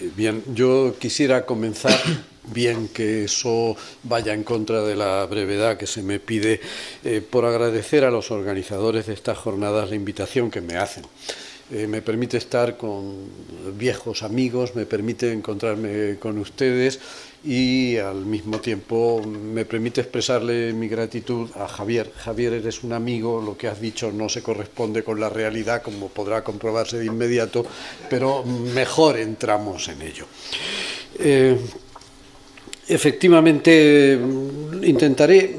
Bien, yo quisiera comenzar, bien que eso vaya en contra de la brevedad que se me pide, por agradecer a los organizadores de estas jornadas la invitación que me hacen. Me permite estar con viejos amigos, me permite encontrarme con ustedes y al mismo tiempo me permite expresarle mi gratitud a Javier. Javier, eres un amigo, lo que has dicho no se corresponde con la realidad, como podrá comprobarse de inmediato, pero mejor entramos en ello. Efectivamente, intentaré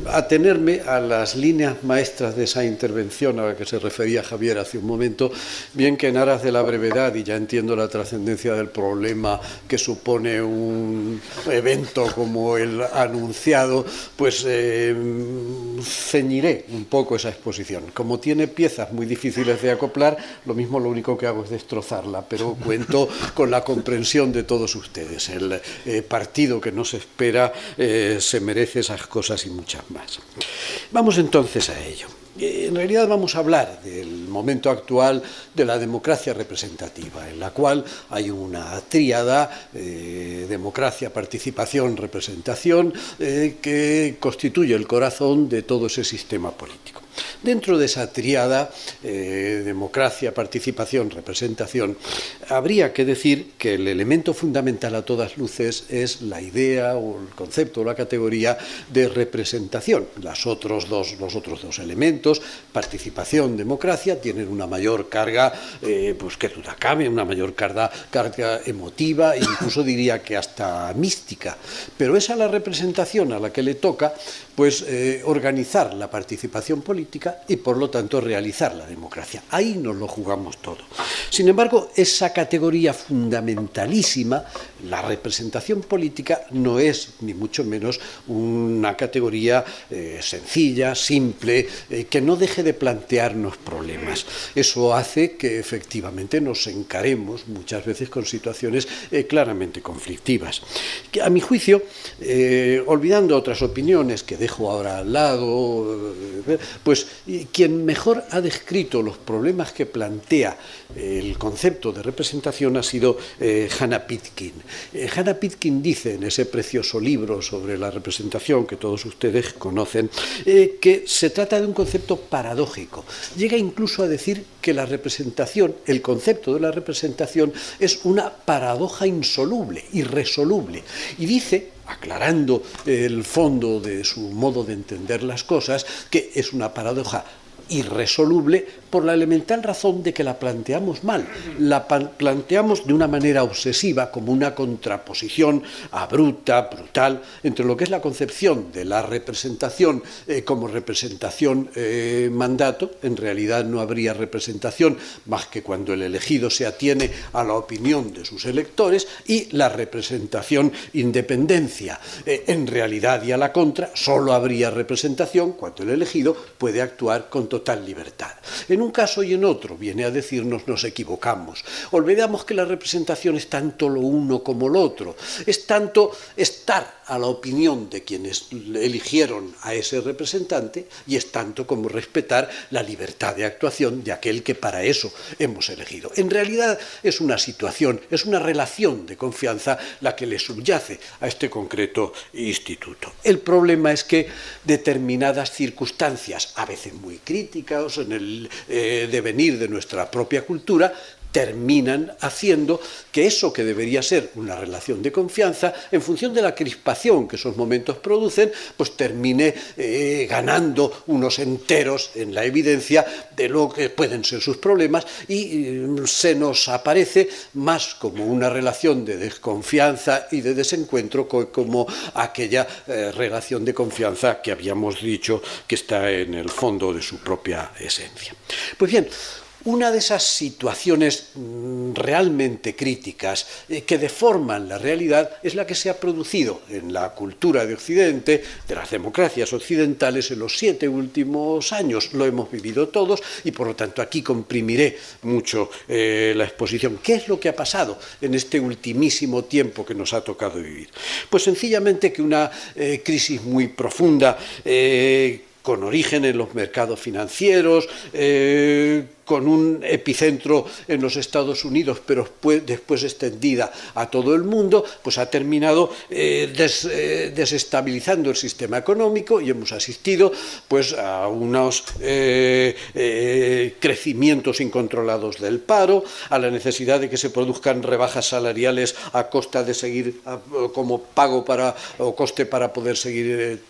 atenerme a las líneas maestras de esa intervención a la que se refería Javier hace un momento, bien que en aras de la brevedad, y ya entiendo la trascendencia del problema que supone un evento como el anunciado, pues ceñiré un poco esa exposición. Como tiene piezas muy difíciles de acoplar, lo único que hago es destrozarla, pero cuento con la comprensión de todos ustedes. El partido que nos espera se merece esas cosas y muchas más. Vamos entonces a ello. En realidad vamos a hablar del momento actual de la democracia representativa, en la cual hay una tríada, democracia, participación, representación, que constituye el corazón de todo ese sistema político. Dentro de esa tríada, democracia, participación, representación, habría que decir que el elemento fundamental a todas luces es la idea o el concepto o la categoría de representación. Los otros dos elementos, participación, democracia, tienen una mayor carga, pues que duda cabe, una mayor carga emotiva, incluso diría que hasta mística. Pero es a la representación a la que le toca pues organizar la participación política y por lo tanto realizar la democracia. Ahí nos lo jugamos todo. Sin embargo, esa categoría fundamentalísima, la representación política, no es ni mucho menos una categoría sencilla, simple, que no deje de plantearnos problemas. Eso hace que efectivamente nos encaremos muchas veces con situaciones claramente conflictivas. Que, a mi juicio, olvidando otras opiniones que dejo ahora al lado, pues quien mejor ha descrito los problemas que plantea el concepto de representación ha sido Hannah Pitkin. Hannah Pitkin dice en ese precioso libro sobre la representación que todos ustedes conocen, que se trata de un concepto paradójico. Llega incluso a decir que la representación, el concepto de la representación, es una paradoja insoluble, irresoluble. Y dice, aclarando el fondo de su modo de entender las cosas, que es una paradoja irresoluble por la elemental razón de que la planteamos mal, la planteamos de una manera obsesiva como una contraposición abrupta, brutal, entre lo que es la concepción de la representación como representación mandato. En realidad no habría representación más que cuando el elegido se atiene a la opinión de sus electores, y la representación independencia. En realidad y a la contra solo habría representación cuando el elegido puede actuar con total libertad. En un caso y en otro viene a decirnos nos equivocamos. Olvidamos que la representación es tanto lo uno como lo otro, es tanto estar a la opinión de quienes eligieron a ese representante y es tanto como respetar la libertad de actuación de aquel que para eso hemos elegido. En realidad es una situación, es una relación de confianza la que le subyace a este concreto instituto. El problema es que determinadas circunstancias, a veces muy críticas en el devenir de nuestra propia cultura, terminan haciendo que eso que debería ser una relación de confianza, en función de la crispación que esos momentos producen, pues termine ganando unos enteros en la evidencia de lo que pueden ser sus problemas, y se nos aparece más como una relación de desconfianza y de desencuentro como aquella relación de confianza que habíamos dicho que está en el fondo de su propia esencia. Pues bien, una de esas situaciones realmente críticas que deforman la realidad es la que se ha producido en la cultura de Occidente, de las democracias occidentales, en los 7 últimos años. Lo hemos vivido todos y por lo tanto aquí comprimiré mucho la exposición. ¿Qué es lo que ha pasado en este ultimísimo tiempo que nos ha tocado vivir? Pues sencillamente que una crisis muy profunda, con origen en los mercados financieros, con un epicentro en los Estados Unidos, pero después extendida a todo el mundo, pues ha terminado desestabilizando el sistema económico y hemos asistido pues a unos crecimientos incontrolados del paro, a la necesidad de que se produzcan rebajas salariales a costa de seguir como pago o coste para poder seguir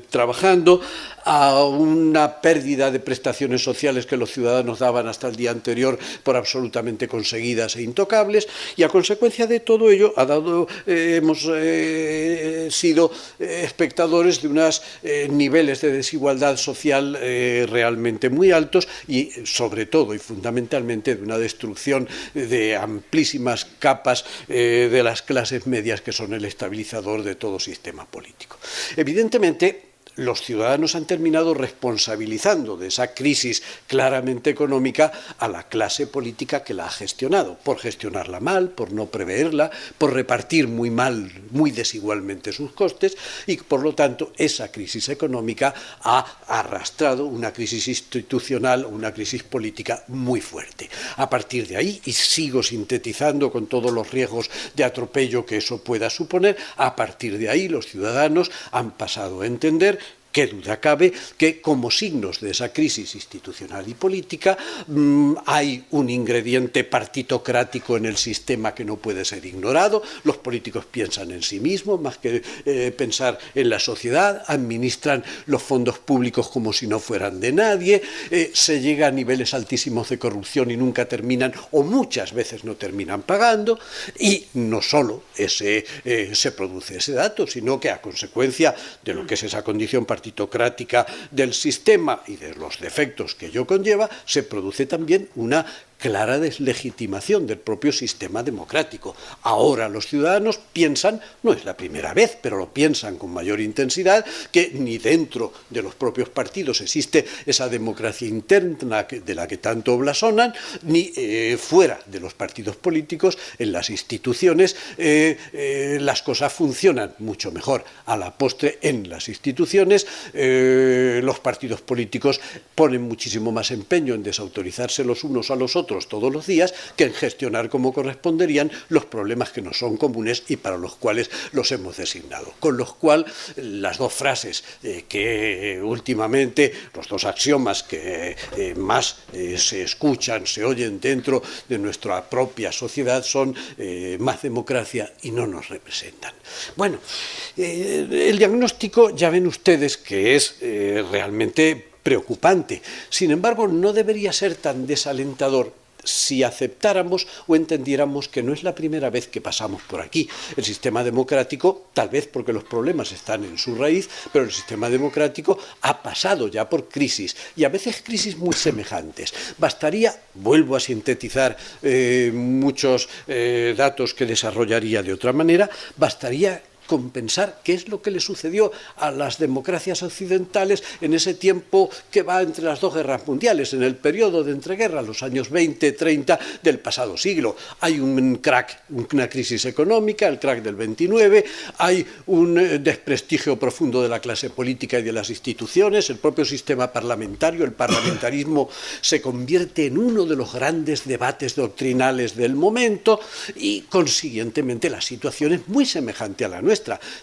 trabajando, a una pérdida de prestaciones sociales que los ciudadanos daban hasta el día anterior por absolutamente conseguidas e intocables, y a consecuencia de todo ello hemos sido espectadores de unos niveles de desigualdad social realmente muy altos y sobre todo y fundamentalmente de una destrucción de amplísimas capas de las clases medias que son el estabilizador de todo sistema político. Evidentemente, los ciudadanos han terminado responsabilizando de esa crisis claramente económica a la clase política que la ha gestionado, por gestionarla mal, por no preverla, por repartir muy mal, muy desigualmente sus costes, y por lo tanto esa crisis económica ha arrastrado una crisis institucional, una crisis política muy fuerte. A partir de ahí, y sigo sintetizando con todos los riesgos de atropello que eso pueda suponer, a partir de ahí los ciudadanos han pasado a entender, qué duda cabe, que como signos de esa crisis institucional y política hay un ingrediente partitocrático en el sistema que no puede ser ignorado. Los políticos piensan en sí mismos más que pensar en la sociedad, administran los fondos públicos como si no fueran de nadie, se llega a niveles altísimos de corrupción y nunca terminan, o muchas veces no terminan pagando, y no solo se produce ese dato, sino que a consecuencia de lo que es esa condición partitocrática del sistema y de los defectos que ello conlleva, se produce también una clara deslegitimación del propio sistema democrático. Ahora los ciudadanos piensan, no es la primera vez, pero lo piensan con mayor intensidad, que ni dentro de los propios partidos existe esa democracia interna de la que tanto blasonan, ni fuera de los partidos políticos, en las instituciones, las cosas funcionan mucho mejor. A la postre, en las instituciones, los partidos políticos ponen muchísimo más empeño en desautorizarse los unos a los otros todos los días que en gestionar como corresponderían los problemas que nos son comunes y para los cuales los hemos designado. Con lo cual, las dos frases que últimamente, los dos axiomas que más se escuchan, se oyen dentro de nuestra propia sociedad son más democracia y no nos representan. Bueno, el diagnóstico ya ven ustedes que es realmente preocupante. Sin embargo, no debería ser tan desalentador si aceptáramos o entendiéramos que no es la primera vez que pasamos por aquí. El sistema democrático, tal vez porque los problemas están en su raíz, pero el sistema democrático ha pasado ya por crisis, y a veces crisis muy semejantes. Bastaría, vuelvo a sintetizar muchos datos que desarrollaría de otra manera, bastaría con pensar qué es lo que le sucedió a las democracias occidentales en ese tiempo que va entre las dos guerras mundiales, en el periodo de entreguerras, los años 20-30 del pasado siglo. Hay un crack, una crisis económica, el crack del 29, hay un desprestigio profundo de la clase política y de las instituciones, el propio sistema parlamentario, el parlamentarismo se convierte en uno de los grandes debates doctrinales del momento y, consiguientemente, la situación es muy semejante a la nuestra.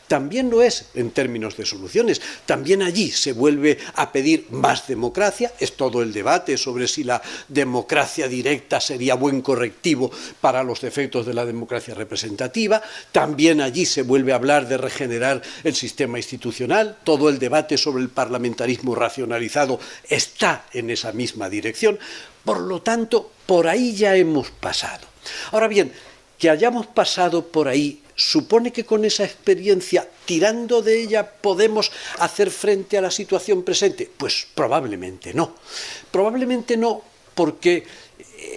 También lo es en términos de soluciones. También allí se vuelve a pedir más democracia. Es todo el debate sobre si la democracia directa sería buen correctivo para los defectos de la democracia representativa. También allí se vuelve a hablar de regenerar el sistema institucional. Todo el debate sobre el parlamentarismo racionalizado está en esa misma dirección. Por lo tanto, por ahí ya hemos pasado. Ahora bien, que hayamos pasado por ahí ¿supone que con esa experiencia, tirando de ella, podemos hacer frente a la situación presente? Pues probablemente no. Probablemente no, porque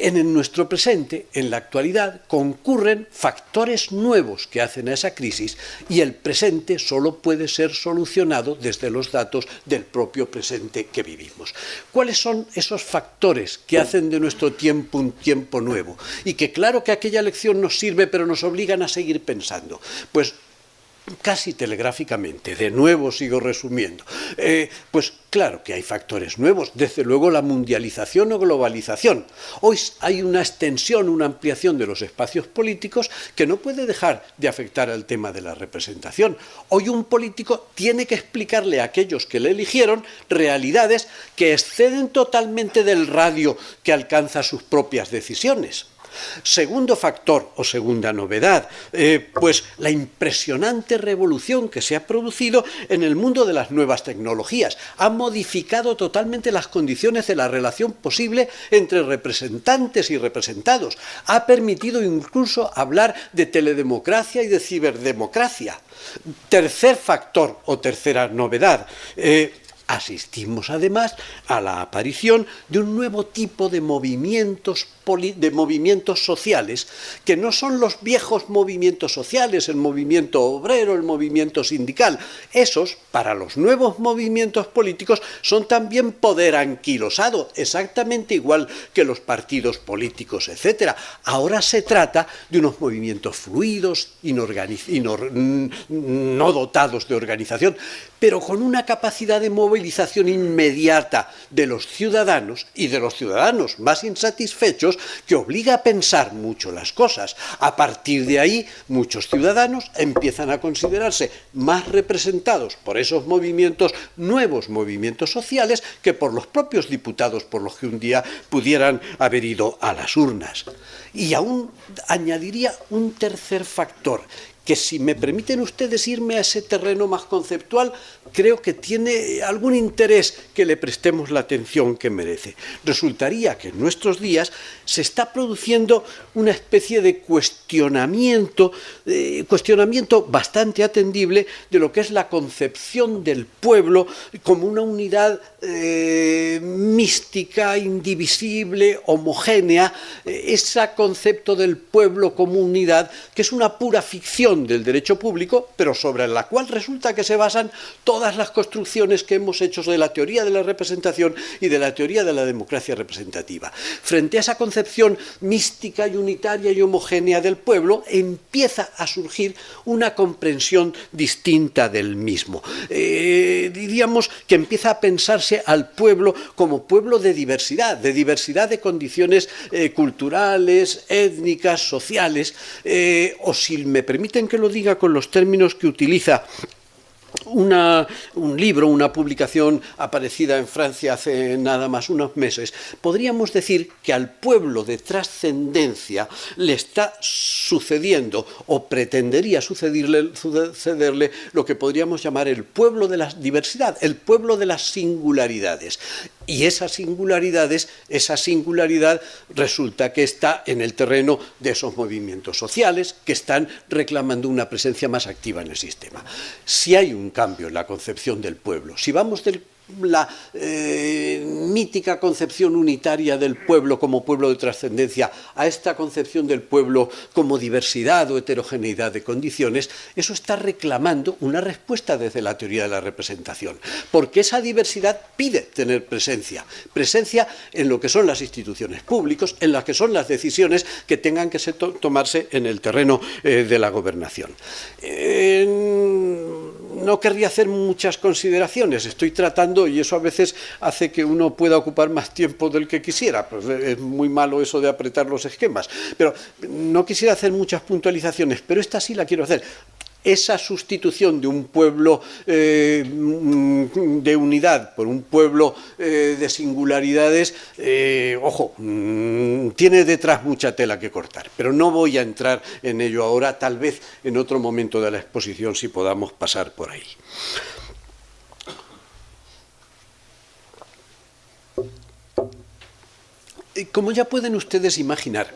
en nuestro presente, en la actualidad, concurren factores nuevos que hacen a esa crisis y el presente solo puede ser solucionado desde los datos del propio presente que vivimos. ¿Cuáles son esos factores que hacen de nuestro tiempo un tiempo nuevo? Y que claro que aquella lección nos sirve, pero nos obligan a seguir pensando. Pues casi telegráficamente, de nuevo sigo resumiendo, pues claro que hay factores nuevos, desde luego la mundialización o globalización. Hoy hay una extensión, una ampliación de los espacios políticos que no puede dejar de afectar al tema de la representación. Hoy un político tiene que explicarle a aquellos que le eligieron realidades que exceden totalmente del radio que alcanza sus propias decisiones. Segundo factor o segunda novedad, pues la impresionante revolución que se ha producido en el mundo de las nuevas tecnologías. Ha modificado totalmente las condiciones de la relación posible entre representantes y representados. Ha permitido incluso hablar de teledemocracia y de ciberdemocracia. Tercer factor o tercera novedad, asistimos además a la aparición de un nuevo tipo de movimientos sociales, que no son los viejos movimientos sociales, el movimiento obrero, el movimiento sindical. Esos, para los nuevos movimientos políticos, son también poder anquilosado, exactamente igual que los partidos políticos, etc. Ahora se trata de unos movimientos fluidos, no dotados de organización, pero con una capacidad de movilización inmediata de los ciudadanos y de los ciudadanos más insatisfechos, que obliga a pensar mucho las cosas. A partir de ahí, muchos ciudadanos empiezan a considerarse más representados por esos movimientos, nuevos movimientos sociales, que por los propios diputados por los que un día pudieran haber ido a las urnas. Y aún añadiría un tercer factor, que si me permiten ustedes irme a ese terreno más conceptual, creo que tiene algún interés que le prestemos la atención que merece. Resultaría que en nuestros días se está produciendo una especie de cuestionamiento bastante atendible de lo que es la concepción del pueblo como una unidad mística, indivisible, homogénea, ese concepto del pueblo como unidad, que es una pura ficción del derecho público, pero sobre la cual resulta que se basan todas las construcciones que hemos hecho de la teoría de la representación y de la teoría de la democracia representativa. Frente a esa concepción mística y unitaria y homogénea del pueblo, empieza a surgir una comprensión distinta del mismo. Diríamos que empieza a pensarse al pueblo como pueblo de diversidad de condiciones culturales, étnicas, sociales, o si me permiten que lo diga con los términos que utiliza un libro, una publicación aparecida en Francia hace nada más unos meses, podríamos decir que al pueblo de trascendencia le está sucediendo o pretendería sucederle lo que podríamos llamar el pueblo de la diversidad, el pueblo de las singularidades. Y esa singularidad resulta que está en el terreno de esos movimientos sociales que están reclamando una presencia más activa en el sistema. Si hay un cambio en la concepción del pueblo, si vamos de la mítica concepción unitaria del pueblo como pueblo de trascendencia a esta concepción del pueblo como diversidad o heterogeneidad de condiciones, eso está reclamando una respuesta desde la teoría de la representación, porque esa diversidad pide tener presencia en lo que son las instituciones públicas, en las que son las decisiones que tengan que tomarse en el terreno de la gobernación. No querría hacer muchas consideraciones, estoy tratando, y eso a veces hace que uno pueda ocupar más tiempo del que quisiera, pues es muy malo eso de apretar los esquemas, pero no quisiera hacer muchas puntualizaciones, pero esta sí la quiero hacer. Esa sustitución de un pueblo de unidad por un pueblo de singularidades, tiene detrás mucha tela que cortar, pero no voy a entrar en ello ahora, tal vez en otro momento de la exposición si podamos pasar por ahí. Como ya pueden ustedes imaginar,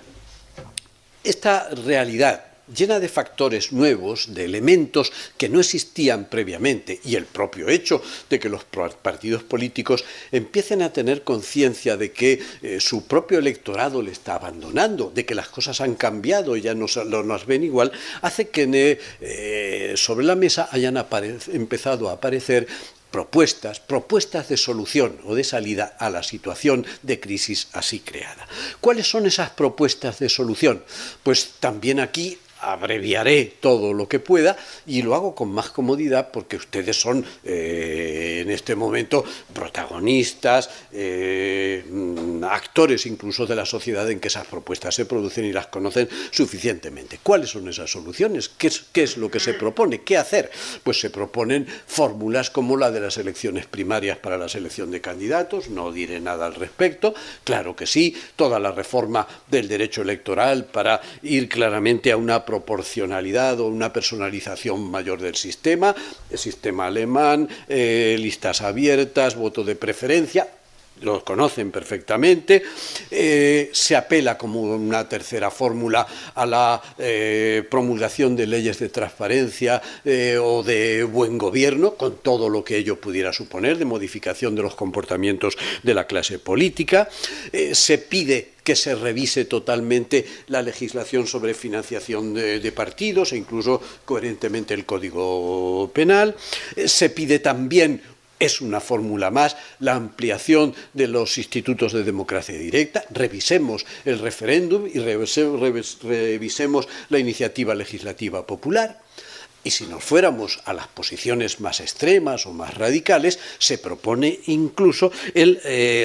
esta realidad llena de factores nuevos, de elementos que no existían previamente, y el propio hecho de que los partidos políticos empiecen a tener conciencia de que su propio electorado le está abandonando, de que las cosas han cambiado y ya no las ven igual, hace que sobre la mesa hayan empezado a aparecer propuestas de solución o de salida a la situación de crisis así creada. ¿Cuáles son esas propuestas de solución? Pues también aquí abreviaré todo lo que pueda y lo hago con más comodidad porque ustedes son en este momento protagonistas, actores incluso de la sociedad en que esas propuestas se producen y las conocen suficientemente. ¿Cuáles son esas soluciones? ¿Qué es lo que se propone? ¿Qué hacer? Pues se proponen fórmulas como la de las elecciones primarias para la selección de candidatos, no diré nada al respecto, claro que sí, toda la reforma del derecho electoral para ir claramente a una proporcionalidad o una personalización mayor del sistema, el sistema alemán, listas abiertas, voto de preferencia, los conocen perfectamente, se apela como una tercera fórmula a la promulgación de leyes de transparencia o de buen gobierno, con todo lo que ello pudiera suponer, de modificación de los comportamientos de la clase política, se pide que se revise totalmente la legislación sobre financiación de partidos e incluso coherentemente el Código Penal, se pide también, es una fórmula más, la ampliación de los institutos de democracia directa, revisemos el referéndum y revisemos la iniciativa legislativa popular. Y si nos fuéramos a las posiciones más extremas o más radicales, se propone incluso el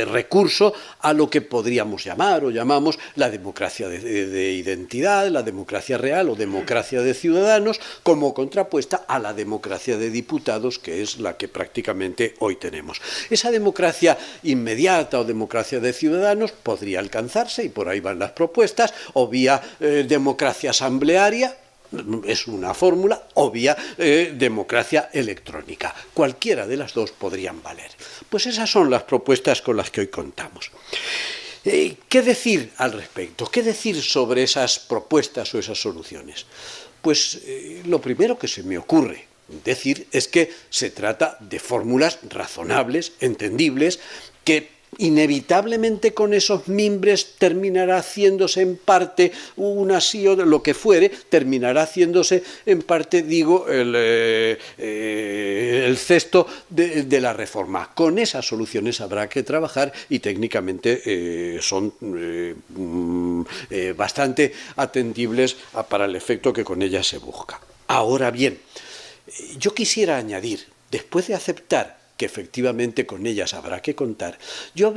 recurso a lo que podríamos llamar o llamamos la democracia de identidad, la democracia real o democracia de ciudadanos, como contrapuesta a la democracia de diputados, que es la que prácticamente hoy tenemos. Esa democracia inmediata o democracia de ciudadanos podría alcanzarse, y por ahí van las propuestas, o vía democracia asamblearia, es una fórmula, o vía democracia electrónica. Cualquiera de las dos podrían valer. Pues esas son las propuestas con las que hoy contamos. ¿Qué decir al respecto? ¿Qué decir sobre esas propuestas o esas soluciones? Pues lo primero que se me ocurre decir es que se trata de fórmulas razonables, entendibles, que inevitablemente con esos mimbres terminará haciéndose en parte una sí o lo que fuere, terminará haciéndose en parte, digo, el cesto de la reforma. Con esas soluciones habrá que trabajar y técnicamente son bastante atendibles para el efecto que con ellas se busca. Ahora bien, yo quisiera añadir, después de aceptar que efectivamente con ellas habrá que contar, yo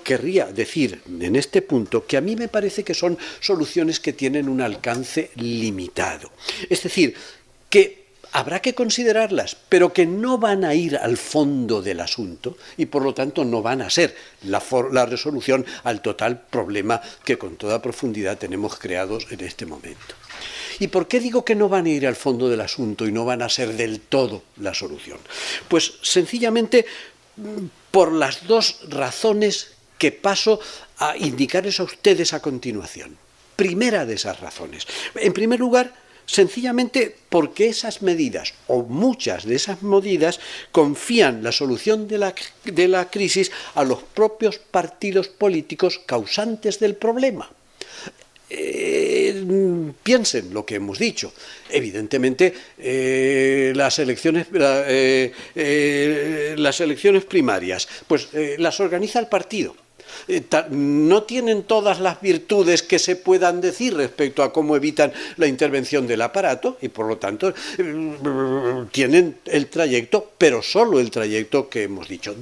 querría decir en este punto que a mí me parece que son soluciones que tienen un alcance limitado. Es decir, que habrá que considerarlas, pero que no van a ir al fondo del asunto y por lo tanto no van a ser la resolución al total problema que con toda profundidad tenemos creados en este momento. ¿Y por qué digo que no van a ir al fondo del asunto y no van a ser del todo la solución? Pues sencillamente por las dos razones que paso a indicarles a ustedes a continuación. Primera de esas razones. En primer lugar, sencillamente porque esas medidas, o muchas de esas medidas, confían la solución de la crisis a los propios partidos políticos causantes del problema. Piensen lo que hemos dicho. Evidentemente, las elecciones primarias, pues las organiza el partido. No tienen todas las virtudes que se puedan decir respecto a cómo evitan la intervención del aparato y por lo tanto tienen el trayecto, pero solo el trayecto que hemos dicho.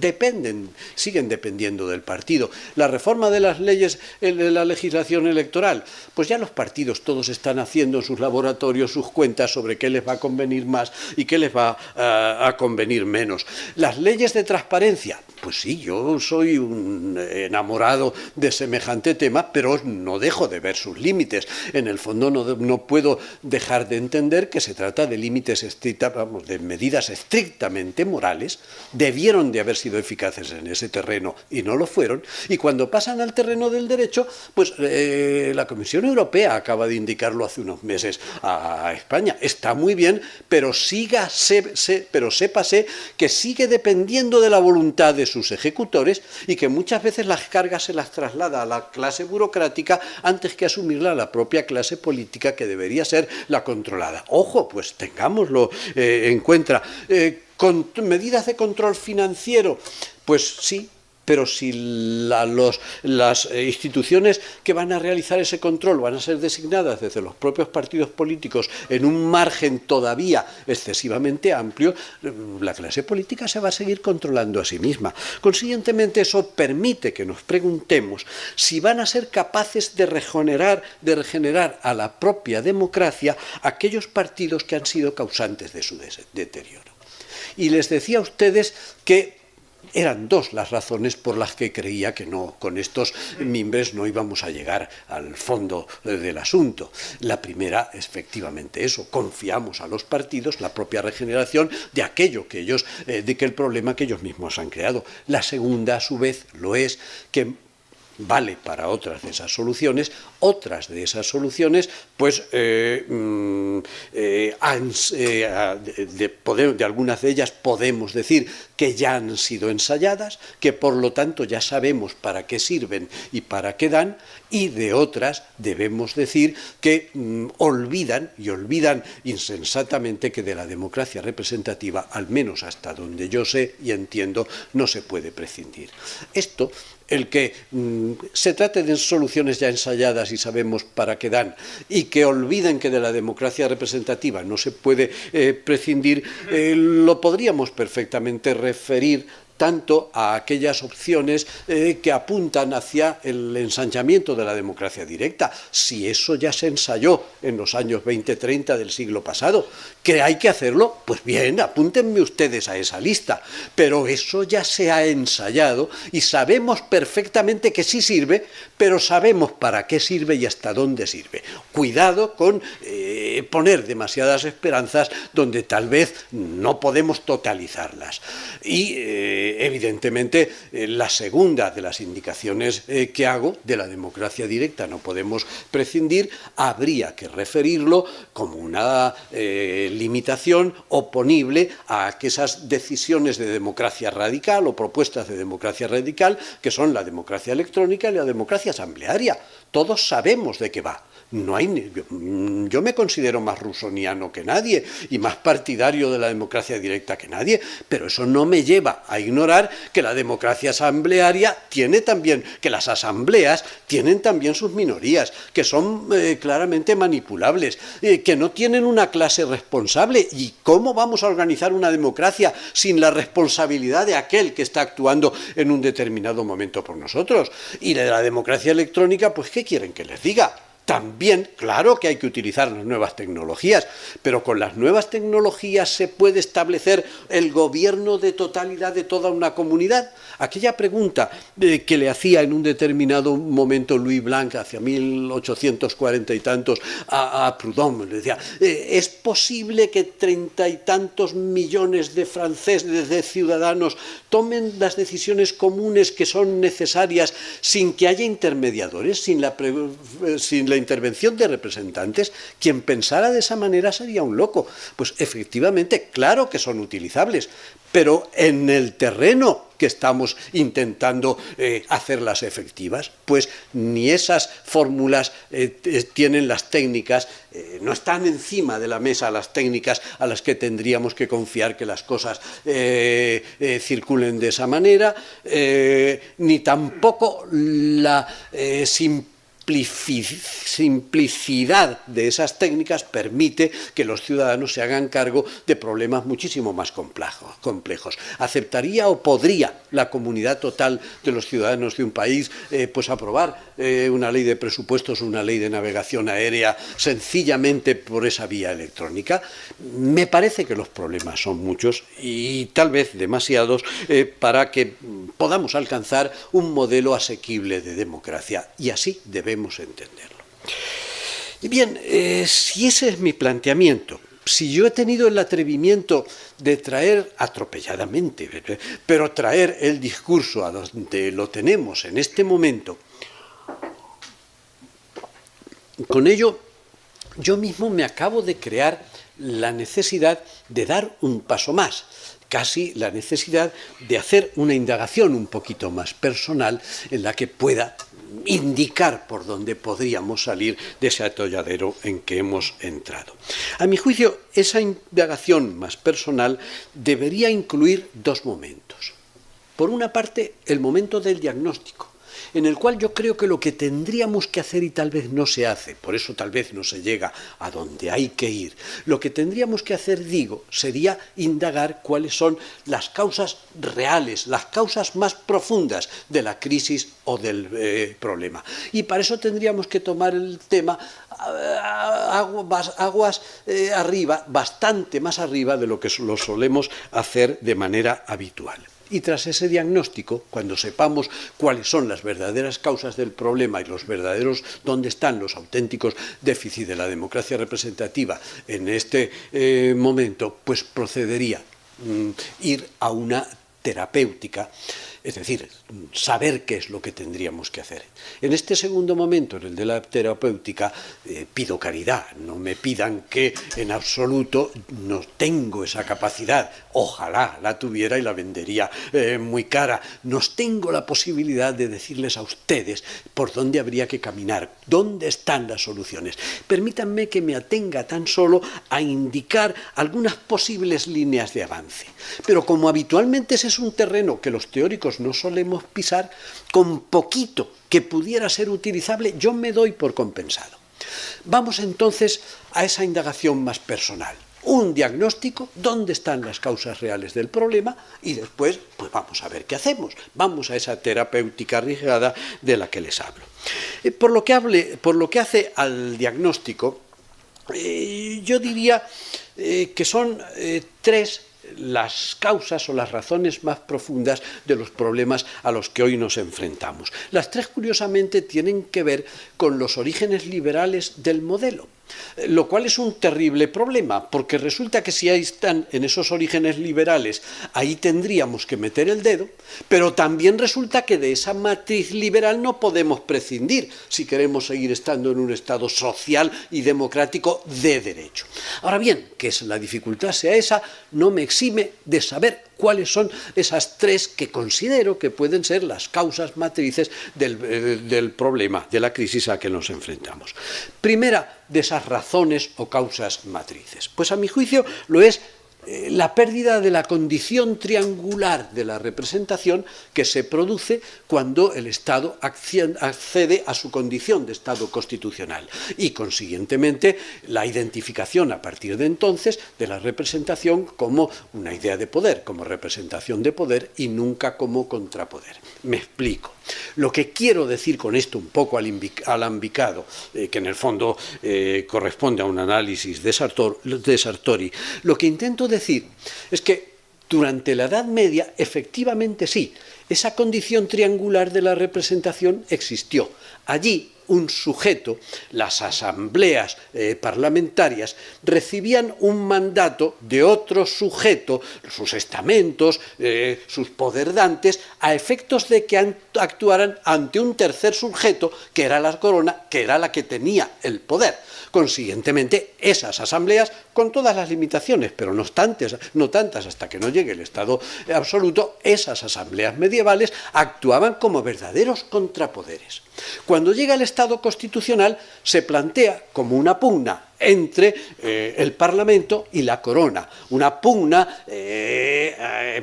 Siguen dependiendo del partido. La reforma de las leyes, de la legislación electoral, pues ya los partidos todos están haciendo en sus laboratorios sus cuentas sobre qué les va a convenir más y qué les va a convenir menos. Las leyes de transparencia, pues sí, yo soy un enamorado de semejante tema, pero no dejo de ver sus límites. En el fondo no puedo dejar de entender que se trata de límites de medidas estrictamente morales, debieron de haber sido eficaces en ese terreno y no lo fueron, y cuando pasan al terreno del derecho, pues la Comisión Europea acaba de indicarlo hace unos meses a España. Está muy bien, pero sépase que sigue dependiendo de la voluntad de sus ejecutores y que muchas veces las cargas se las traslada a la clase burocrática antes que asumirla a la propia clase política que debería ser la controlada. Ojo, pues tengámoslo en cuenta. Con medidas de control financiero, pues sí, Pero si las instituciones que van a realizar ese control van a ser designadas desde los propios partidos políticos en un margen todavía excesivamente amplio, la clase política se va a seguir controlando a sí misma. Consiguientemente, eso permite que nos preguntemos si van a ser capaces de regenerar a la propia democracia aquellos partidos que han sido causantes de su deterioro. Y les decía a ustedes que eran dos las razones por las que creía que no, con estos mimbres no íbamos a llegar al fondo del asunto. La primera, efectivamente, eso, confiamos a los partidos la propia regeneración de aquello que ellos, de que el problema que ellos mismos han creado. La segunda, a su vez, lo es que vale para otras de esas soluciones, pues de algunas de ellas podemos decir que ya han sido ensayadas, que por lo tanto ya sabemos para qué sirven y para qué dan, y de otras debemos decir que olvidan insensatamente que de la democracia representativa, al menos hasta donde yo sé y entiendo, no se puede prescindir. Esto, el que se trate de soluciones ya ensayadas y sabemos para qué dan, y que olviden que de la democracia representativa no se puede prescindir, lo podríamos perfectamente referir tanto a aquellas opciones que apuntan hacia el ensanchamiento de la democracia directa. Si eso ya se ensayó en los años 20-30 del siglo pasado, ¿que hay que hacerlo? Pues bien, apúntenme ustedes a esa lista. Pero eso ya se ha ensayado y sabemos perfectamente que sí sirve, pero sabemos para qué sirve y hasta dónde sirve. Cuidado con poner demasiadas esperanzas donde tal vez no podemos totalizarlas. Y evidentemente, la segunda de las indicaciones que hago de la democracia directa no podemos prescindir, habría que referirlo como una limitación oponible a aquellas decisiones de democracia radical o propuestas de democracia radical que son la democracia electrónica y la democracia asamblearia. Todos sabemos de qué va. No hay, yo me considero más rusoniano que nadie y más partidario de la democracia directa que nadie, pero eso no me lleva a ignorar que la democracia asamblearia tiene también, que las asambleas tienen también sus minorías, que son claramente manipulables, que no tienen una clase responsable. ¿Y cómo vamos a organizar una democracia sin la responsabilidad de aquel que está actuando en un determinado momento por nosotros? Y de la democracia electrónica, pues ¿qué quieren que les diga? También, claro que hay que utilizar las nuevas tecnologías, pero con las nuevas tecnologías se puede establecer el gobierno de totalidad de toda una comunidad. Aquella pregunta que le hacía en un determinado momento Louis Blanc, hacia 1840 y tantos, a Proudhon, le decía, ¿es posible que 30 y tantos millones de franceses, de ciudadanos, tomen las decisiones comunes que son necesarias sin que haya intermediadores, sin la intervención de representantes? Quien pensara de esa manera sería un loco. Pues efectivamente, claro que son utilizables, pero en el terreno que estamos intentando hacerlas efectivas, pues ni esas fórmulas tienen las técnicas, no están encima de la mesa las técnicas a las que tendríamos que confiar que las cosas circulen de esa manera, ni tampoco la simplicidad de esas técnicas permite que los ciudadanos se hagan cargo de problemas muchísimo más complejos. ¿Aceptaría o podría la comunidad total de los ciudadanos de un país pues aprobar una ley de presupuestos o una ley de navegación aérea sencillamente por esa vía electrónica? Me parece que los problemas son muchos y tal vez demasiados para que podamos alcanzar un modelo asequible de democracia, y así debemos entenderlo. Y bien, si ese es mi planteamiento, si yo he tenido el atrevimiento de traer atropelladamente, pero traer el discurso a donde lo tenemos en este momento, con ello yo mismo me acabo de crear la necesidad de dar un paso más, casi la necesidad de hacer una indagación un poquito más personal en la que pueda indicar por dónde podríamos salir de ese atolladero en que hemos entrado. A mi juicio, esa indagación más personal debería incluir dos momentos. Por una parte, el momento del diagnóstico, en el cual yo creo que lo que tendríamos que hacer y tal vez no se hace, por eso tal vez no se llega a donde hay que ir, lo que tendríamos que hacer, digo, sería indagar cuáles son las causas reales, las causas más profundas de la crisis o del problema. Y para eso tendríamos que tomar el tema aguas arriba, bastante más arriba de lo que lo solemos hacer de manera habitual. Y tras ese diagnóstico, cuando sepamos cuáles son las verdaderas causas del problema y los verdaderos, dónde están los auténticos déficits de la democracia representativa en este momento, pues procedería ir a una terapéutica, es decir, saber qué es lo que tendríamos que hacer. En este segundo momento, en el de la terapéutica, pido caridad, no me pidan que en absoluto no tengo esa capacidad, ojalá la tuviera y la vendería muy cara, no tengo la posibilidad de decirles a ustedes por dónde habría que caminar, dónde están las soluciones. Permítanme que me atenga tan solo a indicar algunas posibles líneas de avance, pero como habitualmente ese es un terreno que los teóricos no solemos pisar, con poquito que pudiera ser utilizable, yo me doy por compensado. Vamos entonces a esa indagación más personal. Un diagnóstico, dónde están las causas reales del problema y después, pues vamos a ver qué hacemos. Vamos a esa terapéutica arriesgada de la que les hablo. Por lo que hace al diagnóstico, yo diría que son tres las causas o las razones más profundas de los problemas a los que hoy nos enfrentamos. Las tres, curiosamente, tienen que ver con los orígenes liberales del modelo, lo cual es un terrible problema, porque resulta que si ahí están en esos orígenes liberales, ahí tendríamos que meter el dedo, pero también resulta que de esa matriz liberal no podemos prescindir si queremos seguir estando en un Estado social y democrático de derecho. Ahora bien, que la dificultad sea esa, no me exime de saber cuáles son esas tres que considero que pueden ser las causas matrices del problema, de la crisis a que nos enfrentamos. Primera de esas razones o causas matrices, pues a mi juicio lo es la pérdida de la condición triangular de la representación que se produce cuando el Estado accede a su condición de Estado constitucional y, consiguientemente, la identificación a partir de entonces de la representación como una idea de poder, como representación de poder y nunca como contrapoder. Me explico. Lo que quiero decir con esto un poco alambicado, que en el fondo corresponde a un análisis de Sartori, lo que intento decir es que durante la Edad Media, efectivamente sí, esa condición triangular de la representación existió. Allí un sujeto, las asambleas parlamentarias, recibían un mandato de otro sujeto, sus estamentos, sus poderdantes, a efectos de que actuaran ante un tercer sujeto, que era la corona, que era la que tenía el poder. Consiguientemente, esas asambleas, con todas las limitaciones, pero no tantas hasta que no llegue el Estado absoluto, esas asambleas medievales actuaban como verdaderos contrapoderes. Cuando llega el Estado constitucional, se plantea como una pugna entre el Parlamento y la corona, una pugna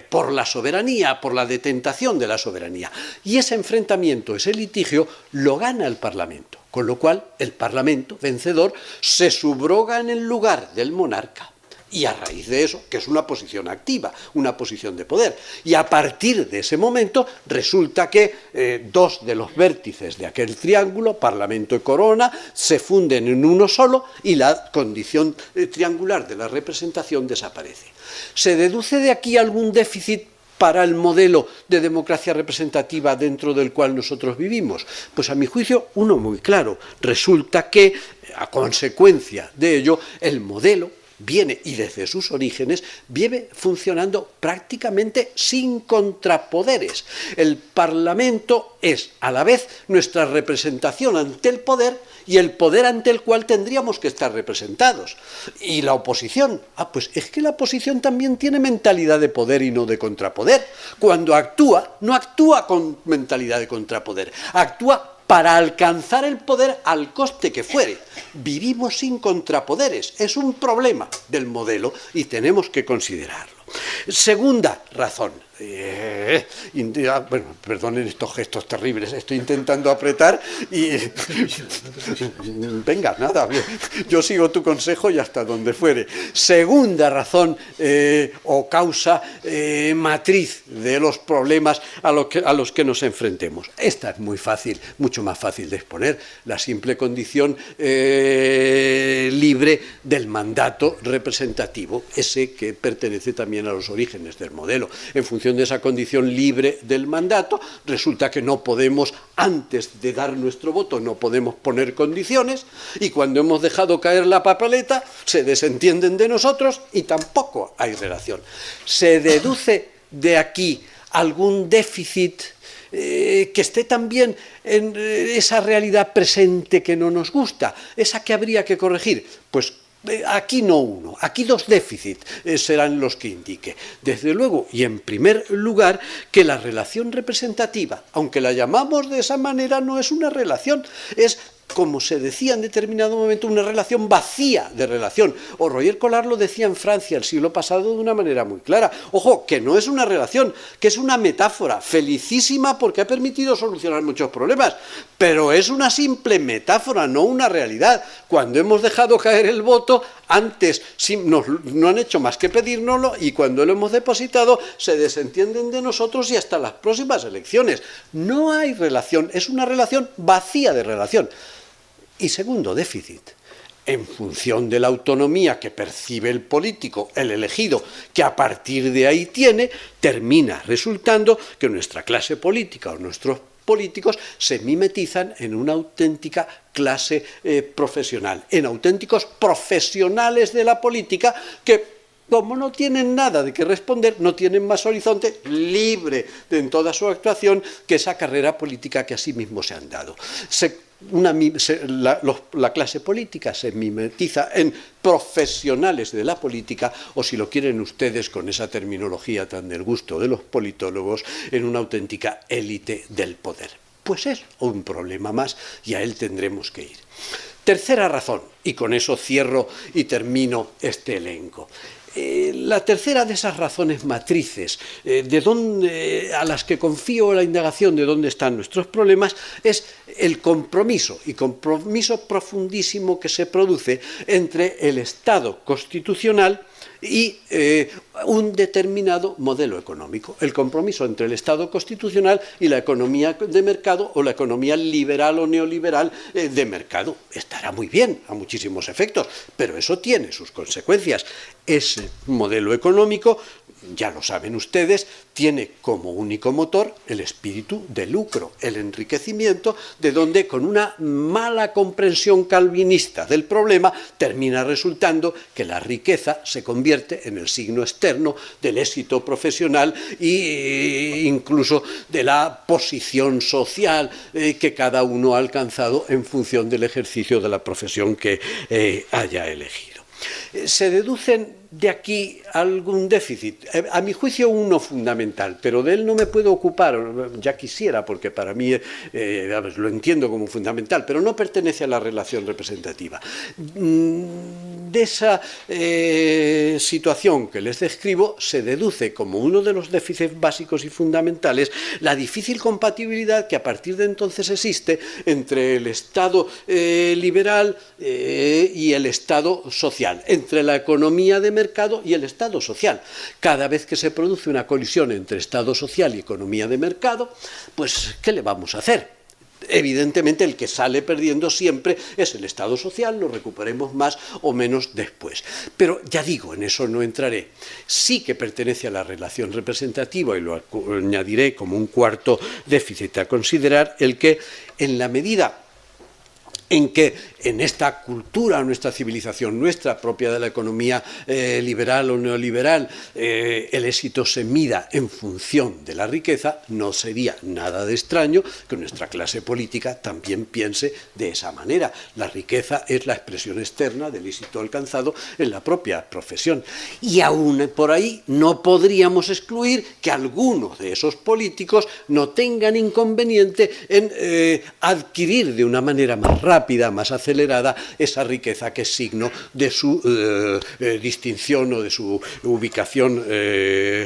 por la soberanía, por la detentación de la soberanía. Y ese enfrentamiento, ese litigio, lo gana el Parlamento, con lo cual el Parlamento, vencedor, se subroga en el lugar del monarca. Y a raíz de eso, que es una posición activa, una posición de poder. Y a partir de ese momento resulta que dos de los vértices de aquel triángulo, Parlamento y Corona, se funden en uno solo y la condición triangular de la representación desaparece. ¿Se deduce de aquí algún déficit para el modelo de democracia representativa dentro del cual nosotros vivimos? Pues a mi juicio, uno muy claro. Resulta que, a consecuencia de ello, el modelo viene, y desde sus orígenes, viene funcionando prácticamente sin contrapoderes. El Parlamento es, a la vez, nuestra representación ante el poder y el poder ante el cual tendríamos que estar representados. ¿Y la oposición? Pues es que la oposición también tiene mentalidad de poder y no de contrapoder. Cuando actúa, no actúa con mentalidad de contrapoder, actúa para alcanzar el poder al coste que fuere. Vivimos sin contrapoderes, es un problema del modelo y tenemos que considerarlo. Segunda razón. Bueno, perdonen estos gestos terribles, estoy intentando apretar y... Venga, nada, yo sigo tu consejo y hasta donde fuere. Segunda razón o causa matriz de los problemas a los que nos enfrentemos. Esta es muy fácil, mucho más fácil de exponer, la simple condición libre del mandato representativo, ese que pertenece también a los orígenes del modelo. En función de esa condición libre del mandato, resulta que no podemos, antes de dar nuestro voto, no podemos poner condiciones, y cuando hemos dejado caer la papeleta, se desentienden de nosotros y tampoco hay relación. Se deduce de aquí algún déficit que esté también en esa realidad presente que no nos gusta, esa que habría que corregir. Pues aquí no uno, aquí dos déficits serán los que indique. Desde luego, y en primer lugar, que la relación representativa, aunque la llamamos de esa manera, no es una relación, es, como se decía en determinado momento, una relación vacía de relación. O Roger Collard lo decía en Francia el siglo pasado de una manera muy clara. Ojo, que no es una relación, que es una metáfora felicísima porque ha permitido solucionar muchos problemas, pero es una simple metáfora, no una realidad. Cuando hemos dejado caer el voto, antes no han hecho más que pedírnoslo, y cuando lo hemos depositado se desentienden de nosotros y hasta las próximas elecciones. No hay relación, es una relación vacía de relación. Y segundo déficit, en función de la autonomía que percibe el político, el elegido, que a partir de ahí tiene, termina resultando que nuestra clase política o nuestros políticos se mimetizan en una auténtica clase profesional, en auténticos profesionales de la política que, como no tienen nada de qué responder, no tienen más horizonte libre en toda su actuación que esa carrera política que a sí mismos se han dado. La clase política se mimetiza en profesionales de la política, o si lo quieren ustedes con esa terminología tan del gusto de los politólogos, en una auténtica élite del poder. Pues es un problema más y a él tendremos que ir. Tercera razón, y con eso cierro y termino este elenco. La tercera de esas razones matrices a las que confío la indagación de dónde están nuestros problemas es el compromiso, y compromiso profundísimo que se produce entre el Estado constitucional y un determinado modelo económico. El compromiso entre el Estado constitucional y la economía de mercado, o la economía liberal o neoliberal de mercado. Estará muy bien a muchísimos efectos, pero eso tiene sus consecuencias. Ese modelo económico, ya lo saben ustedes, tiene como único motor el espíritu de lucro, el enriquecimiento, de donde, con una mala comprensión calvinista del problema, termina resultando que la riqueza se convierte en el signo externo del éxito profesional e incluso de la posición social que cada uno ha alcanzado en función del ejercicio de la profesión que haya elegido. Se deducen de aquí algún déficit, a mi juicio uno fundamental, pero de él no me puedo ocupar, ya quisiera, porque para mí lo entiendo como fundamental, pero no pertenece a la relación representativa. De esa situación que les describo se deduce como uno de los déficits básicos y fundamentales la difícil compatibilidad que a partir de entonces existe entre el Estado liberal y el Estado social, entre la economía de mercado y el Estado social. Cada vez que se produce una colisión entre Estado social y economía de mercado, pues ¿qué le vamos a hacer? Evidentemente el que sale perdiendo siempre es el Estado social, lo recuperemos más o menos después. Pero ya digo, en eso no entraré. Sí que pertenece a la relación representativa, y lo añadiré como un cuarto déficit a considerar, el que, en la medida en que en esta cultura, nuestra civilización nuestra, propia de la economía liberal o neoliberal, el éxito se mida en función de la riqueza, no sería nada de extraño que nuestra clase política también piense de esa manera. La riqueza es la expresión externa del éxito alcanzado en la propia profesión. Y aún por ahí no podríamos excluir que algunos de esos políticos no tengan inconveniente en adquirir de una manera más rápida rápida, más acelerada, esa riqueza que es signo de su distinción o de su ubicación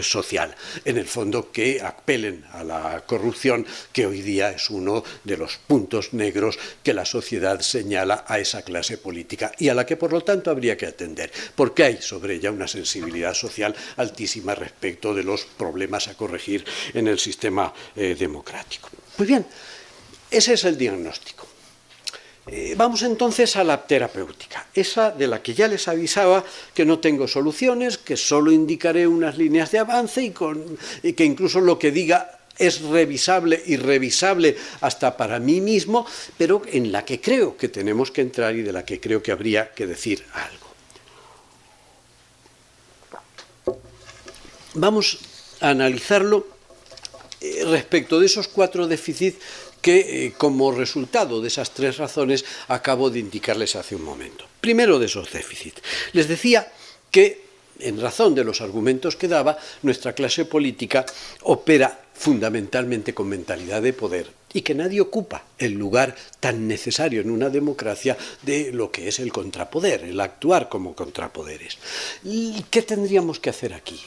social. En el fondo, que apelen a la corrupción, que hoy día es uno de los puntos negros que la sociedad señala a esa clase política y a la que, por lo tanto, habría que atender, porque hay sobre ella una sensibilidad social altísima respecto de los problemas a corregir en el sistema democrático. Pues bien, ese es el diagnóstico. Vamos entonces a la terapéutica, esa de la que ya les avisaba que no tengo soluciones, que solo indicaré unas líneas de avance y que incluso lo que diga es revisable y revisable hasta para mí mismo, pero en la que creo que tenemos que entrar y de la que creo que habría que decir algo. Vamos a analizarlo respecto de esos 4 déficits que, como resultado de esas 3 razones, acabo de indicarles hace un momento. Primero de esos déficits. Les decía que, en razón de los argumentos que daba, nuestra clase política opera fundamentalmente con mentalidad de poder y que nadie ocupa el lugar tan necesario en una democracia de lo que es el contrapoder, el actuar como contrapoderes. ¿Y qué tendríamos que hacer aquí?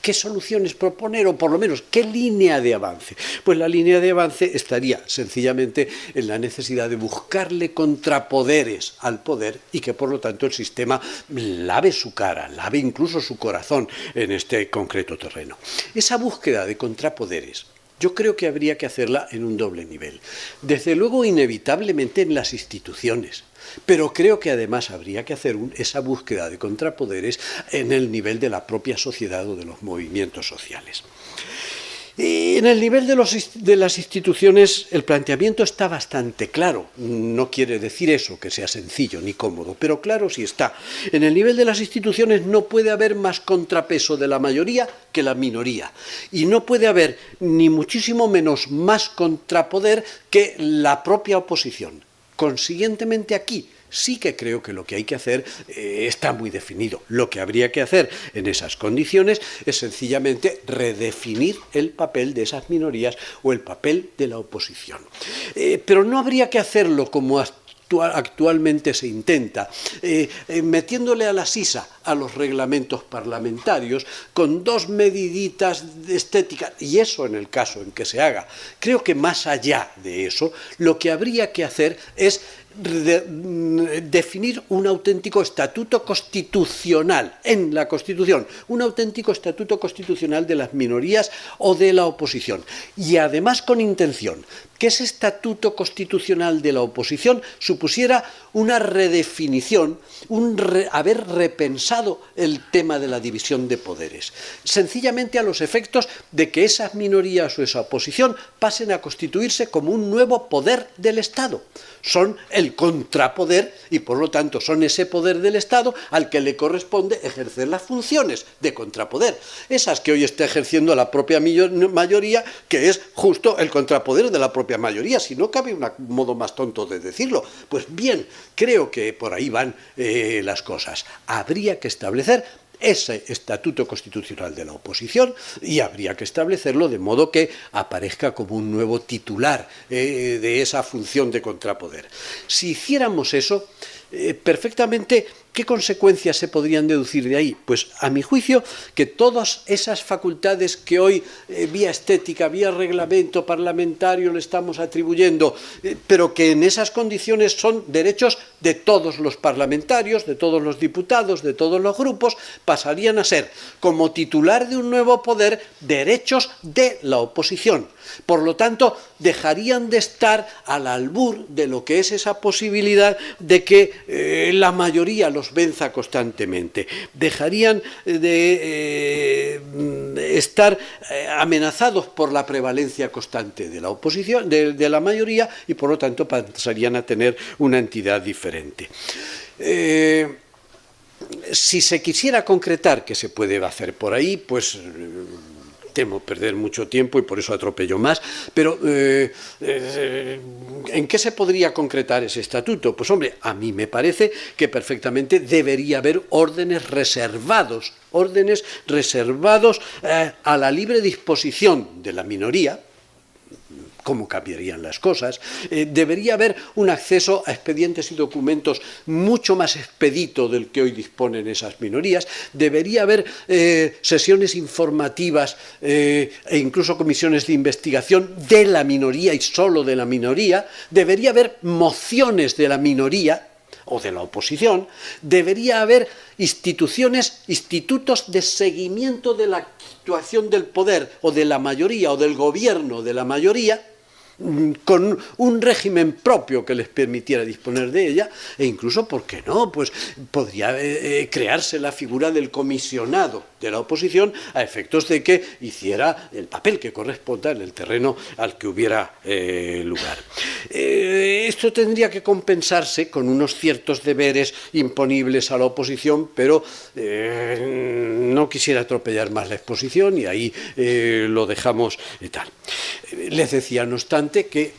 ¿Qué soluciones proponer o por lo menos qué línea de avance? Pues la línea de avance estaría sencillamente en la necesidad de buscarle contrapoderes al poder y que por lo tanto el sistema lave su cara, lave incluso su corazón en este concreto terreno. Esa búsqueda de contrapoderes yo creo que habría que hacerla en un doble nivel. Desde luego, inevitablemente en las instituciones. Pero creo que además habría que hacer esa búsqueda de contrapoderes en el nivel de la propia sociedad o de los movimientos sociales. En el nivel de las instituciones el planteamiento está bastante claro. No quiere decir eso que sea sencillo ni cómodo, pero claro sí está. En el nivel de las instituciones no puede haber más contrapeso de la mayoría que la minoría. Y no puede haber ni muchísimo menos más contrapoder que la propia oposición. Consiguientemente aquí sí que creo que lo que hay que hacer está muy definido. Lo que habría que hacer en esas condiciones es sencillamente redefinir el papel de esas minorías o el papel de la oposición. Pero no habría que hacerlo como actualmente se intenta, metiéndole a la sisa a los reglamentos parlamentarios con 2 mediditas estéticas, y eso en el caso en que se haga. Creo que más allá de eso, lo que habría que hacer es definir un auténtico estatuto constitucional en la Constitución, un auténtico estatuto constitucional de las minorías o de la oposición, y además con intención que ese estatuto constitucional de la oposición supusiera una redefinición, haber repensado el tema de la división de poderes, sencillamente a los efectos de que esas minorías o esa oposición pasen a constituirse como un nuevo poder del Estado. Son el contrapoder y por lo tanto son ese poder del Estado al que le corresponde ejercer las funciones de contrapoder, esas que hoy está ejerciendo la propia mayoría, que es justo el contrapoder de la propia mayoría, si no cabe un modo más tonto de decirlo. Pues bien, creo que por ahí van las cosas. Habría que establecer ese estatuto constitucional de la oposición y habría que establecerlo de modo que aparezca como un nuevo titular de esa función de contrapoder. Si hiciéramos eso, perfectamente, ¿qué consecuencias se podrían deducir de ahí? Pues, a mi juicio, que todas esas facultades que hoy, vía estética, vía reglamento parlamentario, le estamos atribuyendo, pero que en esas condiciones son derechos de todos los parlamentarios, de todos los diputados, de todos los grupos, pasarían a ser, como titular de un nuevo poder, derechos de la oposición. Por lo tanto, dejarían de estar al albur de lo que es esa posibilidad de que la mayoría los venza constantemente. Dejarían de estar amenazados por la prevalencia constante de la oposición, de la mayoría, y por lo tanto pasarían a tener una entidad diferente. Si se quisiera concretar qué se puede hacer por ahí, pues temo perder mucho tiempo y por eso atropello más, pero ¿en qué se podría concretar ese estatuto? Pues hombre, a mí me parece que perfectamente debería haber órdenes reservados a la libre disposición de la minoría, cómo cambiarían las cosas. Debería haber un acceso a expedientes y documentos mucho más expedito del que hoy disponen esas minorías. Debería haber sesiones informativas e incluso comisiones de investigación de la minoría y solo de la minoría. Debería haber mociones de la minoría o de la oposición. Debería haber institutos de seguimiento de la actuación del poder o de la mayoría o del gobierno de la mayoría, con un régimen propio que les permitiera disponer de ella, e incluso, ¿por qué no?, pues podría crearse la figura del comisionado de la oposición a efectos de que hiciera el papel que corresponda en el terreno al que hubiera lugar. Esto tendría que compensarse con unos ciertos deberes imponibles a la oposición, pero no quisiera atropellar más la exposición y ahí lo dejamos tal. Les decía, no obstante, que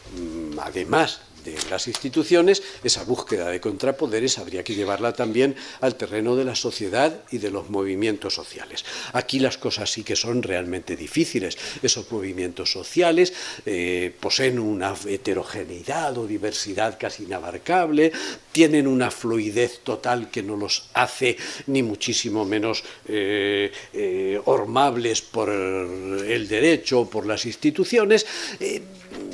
además de las instituciones, esa búsqueda de contrapoderes habría que llevarla también al terreno de la sociedad y de los movimientos sociales. Aquí las cosas sí que son realmente difíciles. Esos movimientos sociales poseen una heterogeneidad o diversidad casi inabarcable, tienen una fluidez total que no los hace ni muchísimo menos ormables por el derecho o por las instituciones.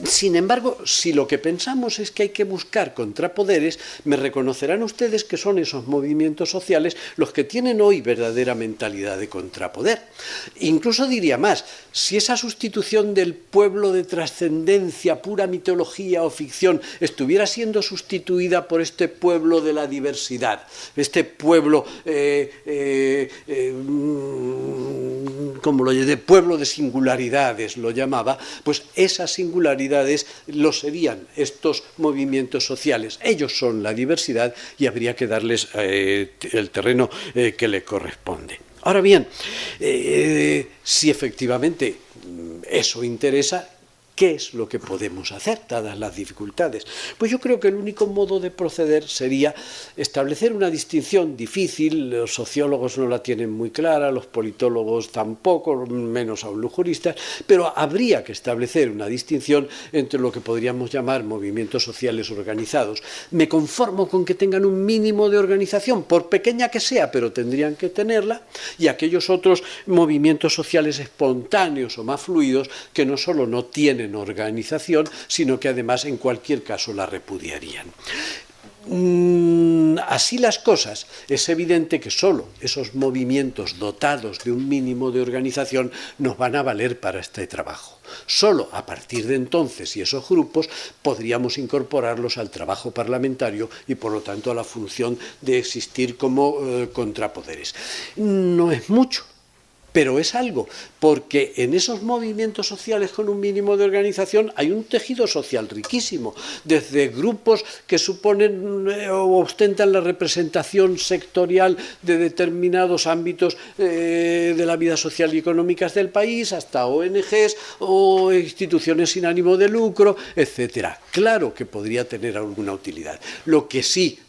Sin embargo, si lo que pensamos es que hay que buscar contrapoderes, me reconocerán ustedes que son esos movimientos sociales los que tienen hoy verdadera mentalidad de contrapoder. Incluso diría más, si esa sustitución del pueblo de trascendencia, pura mitología o ficción, estuviera siendo sustituida por este pueblo de la diversidad, este pueblo como lo de pueblo de singularidades lo llamaba, pues esas singularidades lo serían estos movimientos sociales. Ellos son la diversidad y habría que darles el terreno que le corresponde. Ahora bien, si efectivamente eso interesa, ¿qué es lo que podemos hacer, dadas las dificultades? Pues yo creo que el único modo de proceder sería establecer una distinción difícil. Los sociólogos no la tienen muy clara, los politólogos tampoco, menos aún los juristas, pero habría que establecer una distinción entre lo que podríamos llamar movimientos sociales organizados. Me conformo con que tengan un mínimo de organización, por pequeña que sea, pero tendrían que tenerla, y aquellos otros movimientos sociales espontáneos o más fluidos que no solo no tienen organización, sino que además en cualquier caso la repudiarían. Así las cosas, es evidente que solo esos movimientos dotados de un mínimo de organización nos van a valer para este trabajo. Solo a partir de entonces y esos grupos podríamos incorporarlos al trabajo parlamentario y por lo tanto a la función de existir como contrapoderes. No es mucho, pero es algo, porque en esos movimientos sociales con un mínimo de organización hay un tejido social riquísimo, desde grupos que suponen o ostentan la representación sectorial de determinados ámbitos de la vida social y económicas del país, hasta ONGs o instituciones sin ánimo de lucro, etcétera. Claro que podría tener alguna utilidad. Lo que sí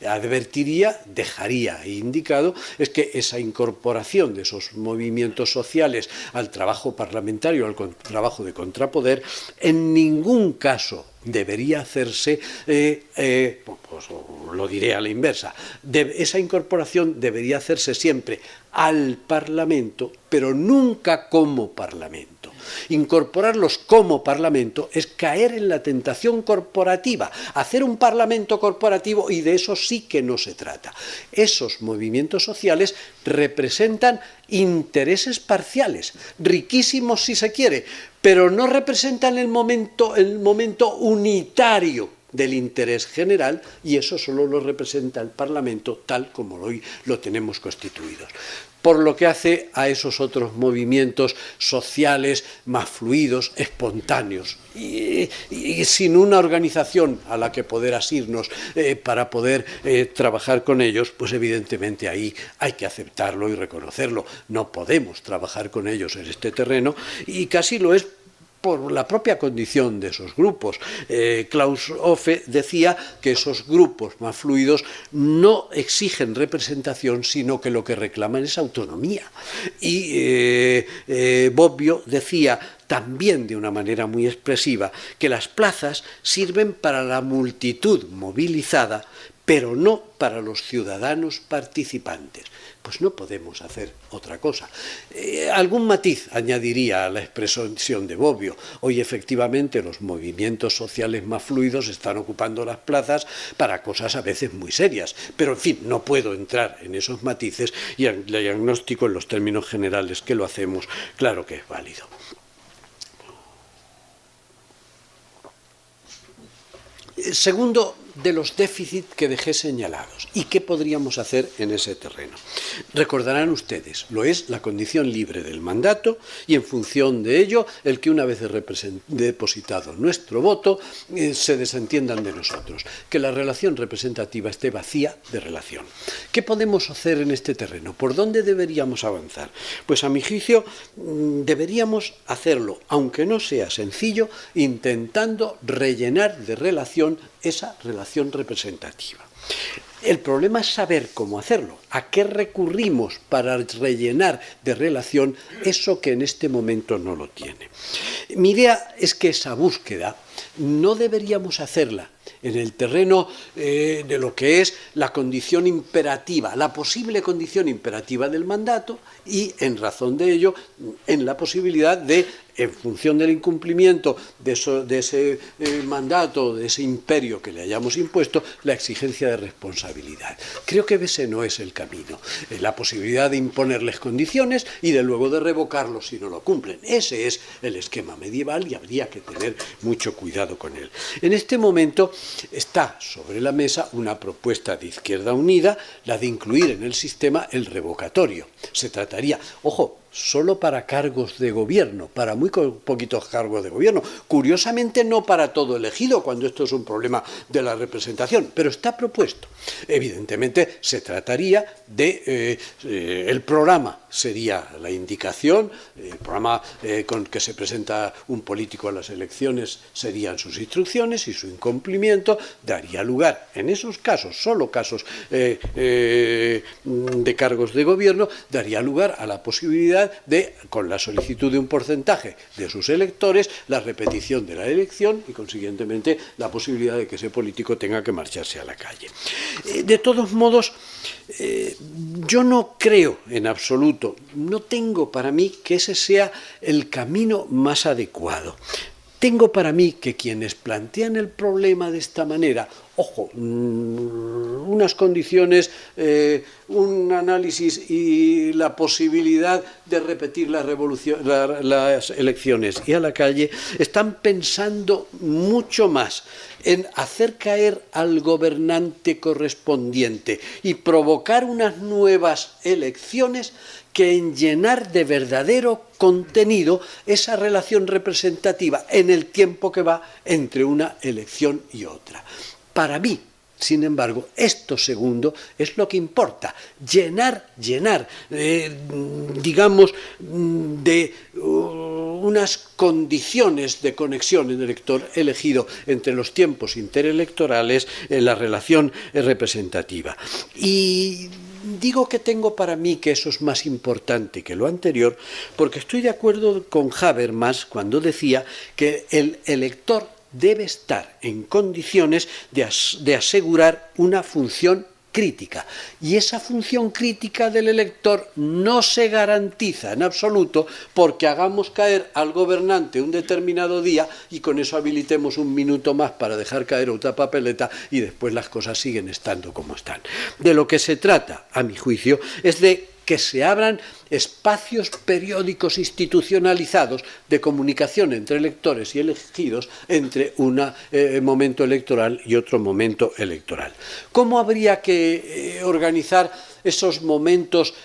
advertiría, dejaría indicado, es que esa incorporación de esos movimientos sociales al trabajo parlamentario, al trabajo de contrapoder, en ningún caso debería hacerse, pues lo diré a la inversa, esa incorporación debería hacerse siempre al Parlamento, pero nunca como Parlamento. Incorporarlos como Parlamento es caer en la tentación corporativa, hacer un Parlamento corporativo, y de eso sí que no se trata. Esos movimientos sociales representan intereses parciales, riquísimos si se quiere, pero no representan el momento unitario del interés general, y eso solo lo representa el Parlamento tal como hoy lo tenemos constituidos. Por lo que hace a esos otros movimientos sociales más fluidos, espontáneos y sin una organización a la que poder asirnos para poder trabajar con ellos, pues evidentemente ahí hay que aceptarlo y reconocerlo. No podemos trabajar con ellos en este terreno, y casi lo es por la propia condición de esos grupos. Klaus Hofe decía que esos grupos más fluidos no exigen representación, sino que lo que reclaman es autonomía. Y Bobbio decía también de una manera muy expresiva que las plazas sirven para la multitud movilizada, pero no para los ciudadanos participantes. Pues no podemos hacer otra cosa. Algún matiz añadiría a la expresión de Bobbio. Hoy efectivamente los movimientos sociales más fluidos están ocupando las plazas para cosas a veces muy serias. Pero en fin, no puedo entrar en esos matices y el diagnóstico en los términos generales que lo hacemos, claro que es válido. Segundo de los déficits que dejé señalados. ¿Y qué podríamos hacer en ese terreno? Recordarán ustedes, lo es la condición libre del mandato y en función de ello, el que una vez depositado nuestro voto, se desentiendan de nosotros. Que la relación representativa esté vacía de relación. ¿Qué podemos hacer en este terreno? ¿Por dónde deberíamos avanzar? Pues a mi juicio deberíamos hacerlo, aunque no sea sencillo, intentando rellenar de relación esa relación representativa. El problema es saber cómo hacerlo, a qué recurrimos para rellenar de relación eso que en este momento no lo tiene. Mi idea es que esa búsqueda no deberíamos hacerla en el terreno de lo que es la condición imperativa, la posible condición imperativa del mandato y, en razón de ello, en la posibilidad de, en función del incumplimiento de ese mandato, de ese imperio que le hayamos impuesto, la exigencia de responsabilidad. Creo que ese no es el camino. La posibilidad de imponerles condiciones y de luego de revocarlos si no lo cumplen. Ese es el esquema medieval y habría que tener mucho cuidado con él. En este momento está sobre la mesa una propuesta de Izquierda Unida, la de incluir en el sistema el revocatorio. Se trataría, ojo, solo para cargos de gobierno, para muy poquitos cargos de gobierno. Curiosamente no para todo elegido, cuando esto es un problema de la representación, pero está propuesto. Evidentemente se trataría de, el programa sería la indicación, el programa con que se presenta un político a las elecciones serían sus instrucciones y su incumplimiento daría lugar, en esos casos, solo casos de cargos de gobierno, daría lugar a la posibilidad de, con la solicitud de un porcentaje de sus electores, la repetición de la elección y, consiguientemente, la posibilidad de que ese político tenga que marcharse a la calle. De todos modos, yo no creo en absoluto, no tengo para mí que ese sea el camino más adecuado. Tengo para mí que quienes plantean el problema de esta manera, ojo, unas condiciones, un análisis y la posibilidad de repetir las elecciones y a la calle, están pensando mucho más en hacer caer al gobernante correspondiente y provocar unas nuevas elecciones que en llenar de verdadero contenido esa relación representativa en el tiempo que va entre una elección y otra. Para mí, sin embargo, esto segundo es lo que importa, llenar, digamos, de unas condiciones de conexión en el elector elegido entre los tiempos interelectorales en la relación representativa. Y digo que tengo para mí que eso es más importante que lo anterior, porque estoy de acuerdo con Habermas cuando decía que el elector debe estar en condiciones de asegurar una función crítica. Y esa función crítica del elector no se garantiza en absoluto porque hagamos caer al gobernante un determinado día y con eso habilitemos un minuto más para dejar caer otra papeleta y después las cosas siguen estando como están. De lo que se trata, a mi juicio, es de que se abran espacios periódicos institucionalizados de comunicación entre electores y elegidos entre un momento electoral y otro momento electoral. ¿Cómo habría que organizar esos momentos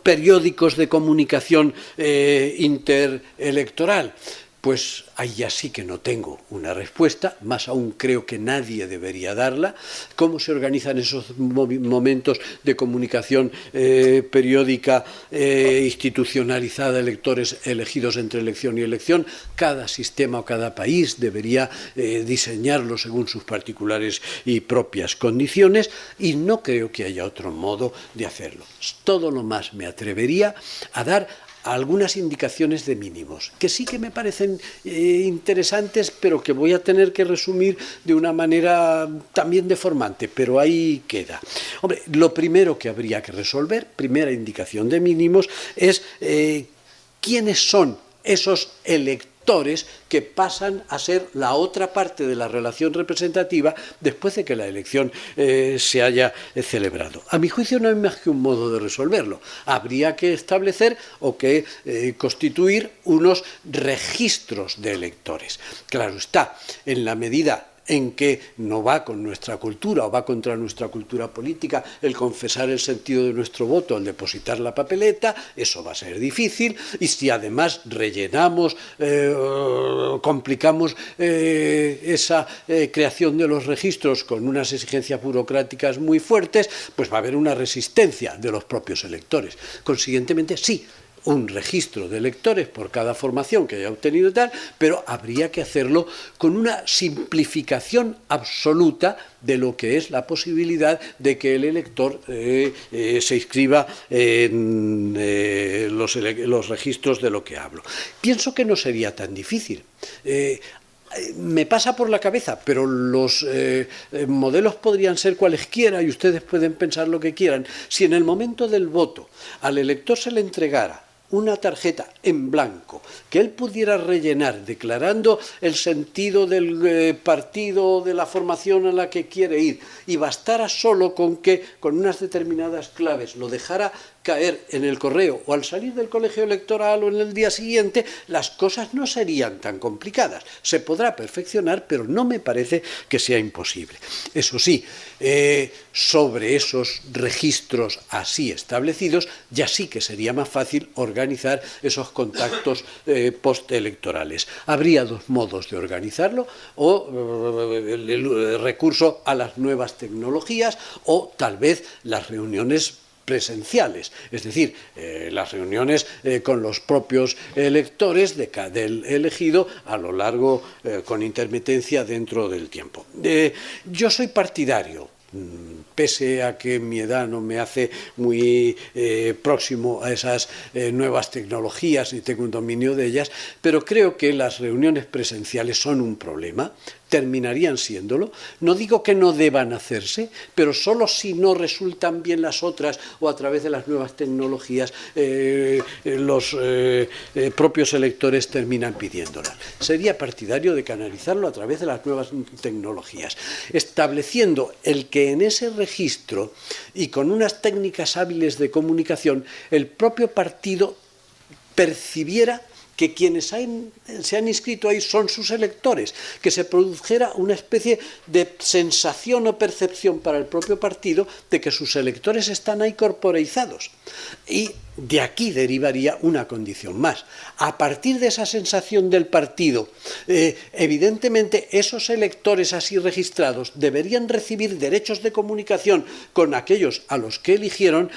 periódicos de comunicación interelectoral? Pues ahí ya sí que no tengo una respuesta, más aún creo que nadie debería darla. ¿Cómo se organizan esos momentos de comunicación periódica institucionalizada, electores elegidos entre elección y elección? Cada sistema o cada país debería diseñarlo según sus particulares y propias condiciones y no creo que haya otro modo de hacerlo. Todo lo más me atrevería a dar algunas indicaciones de mínimos, que sí que me parecen interesantes, pero que voy a tener que resumir de una manera también deformante, pero ahí queda. Hombre, lo primero que habría que resolver, primera indicación de mínimos, es quiénes son esos electores que pasan a ser la otra parte de la relación representativa después de que la elección se haya celebrado. A mi juicio no hay más que un modo de resolverlo. Habría que establecer o que constituir unos registros de electores. Claro está, en la medida en que no va con nuestra cultura o va contra nuestra cultura política el confesar el sentido de nuestro voto al depositar la papeleta, eso va a ser difícil, y si además rellenamos, complicamos esa creación de los registros con unas exigencias burocráticas muy fuertes, pues va a haber una resistencia de los propios electores. Consiguientemente, sí, un registro de electores por cada formación que haya obtenido y tal, pero habría que hacerlo con una simplificación absoluta de lo que es la posibilidad de que el elector se inscriba en los registros de lo que hablo. Pienso que no sería tan difícil. Me pasa por la cabeza, pero los modelos podrían ser cualesquiera y ustedes pueden pensar lo que quieran. Si en el momento del voto al elector se le entregara una tarjeta en blanco que él pudiera rellenar declarando el sentido del partido, de la formación a la que quiere ir, y bastara solo con que con unas determinadas claves lo dejara caer en el correo o al salir del colegio electoral o en el día siguiente, las cosas no serían tan complicadas. Se podrá perfeccionar, pero no me parece que sea imposible. Eso sí, sobre esos registros así establecidos, ya sí que sería más fácil organizar esos contactos postelectorales. Habría dos modos de organizarlo, o el recurso a las nuevas tecnologías, o tal vez las reuniones presenciales, es decir, las reuniones con los propios electores del elegido a lo largo, con intermitencia dentro del tiempo. Yo soy partidario, pese a que mi edad no me hace muy próximo a esas nuevas tecnologías ni tengo un dominio de ellas, pero creo que las reuniones presenciales son un problema, terminarían siéndolo. No digo que no deban hacerse, pero solo si no resultan bien las otras o a través de las nuevas tecnologías los propios electores terminan pidiéndolas. Sería partidario de canalizarlo a través de las nuevas tecnologías, estableciendo el que en ese registro y con unas técnicas hábiles de comunicación el propio partido percibiera que quienes se han inscrito ahí son sus electores, que se produjera una especie de sensación o percepción para el propio partido de que sus electores están ahí corporeizados. Y de aquí derivaría una condición más. A partir de esa sensación del partido, evidentemente esos electores así registrados deberían recibir derechos de comunicación con aquellos a los que eligieron,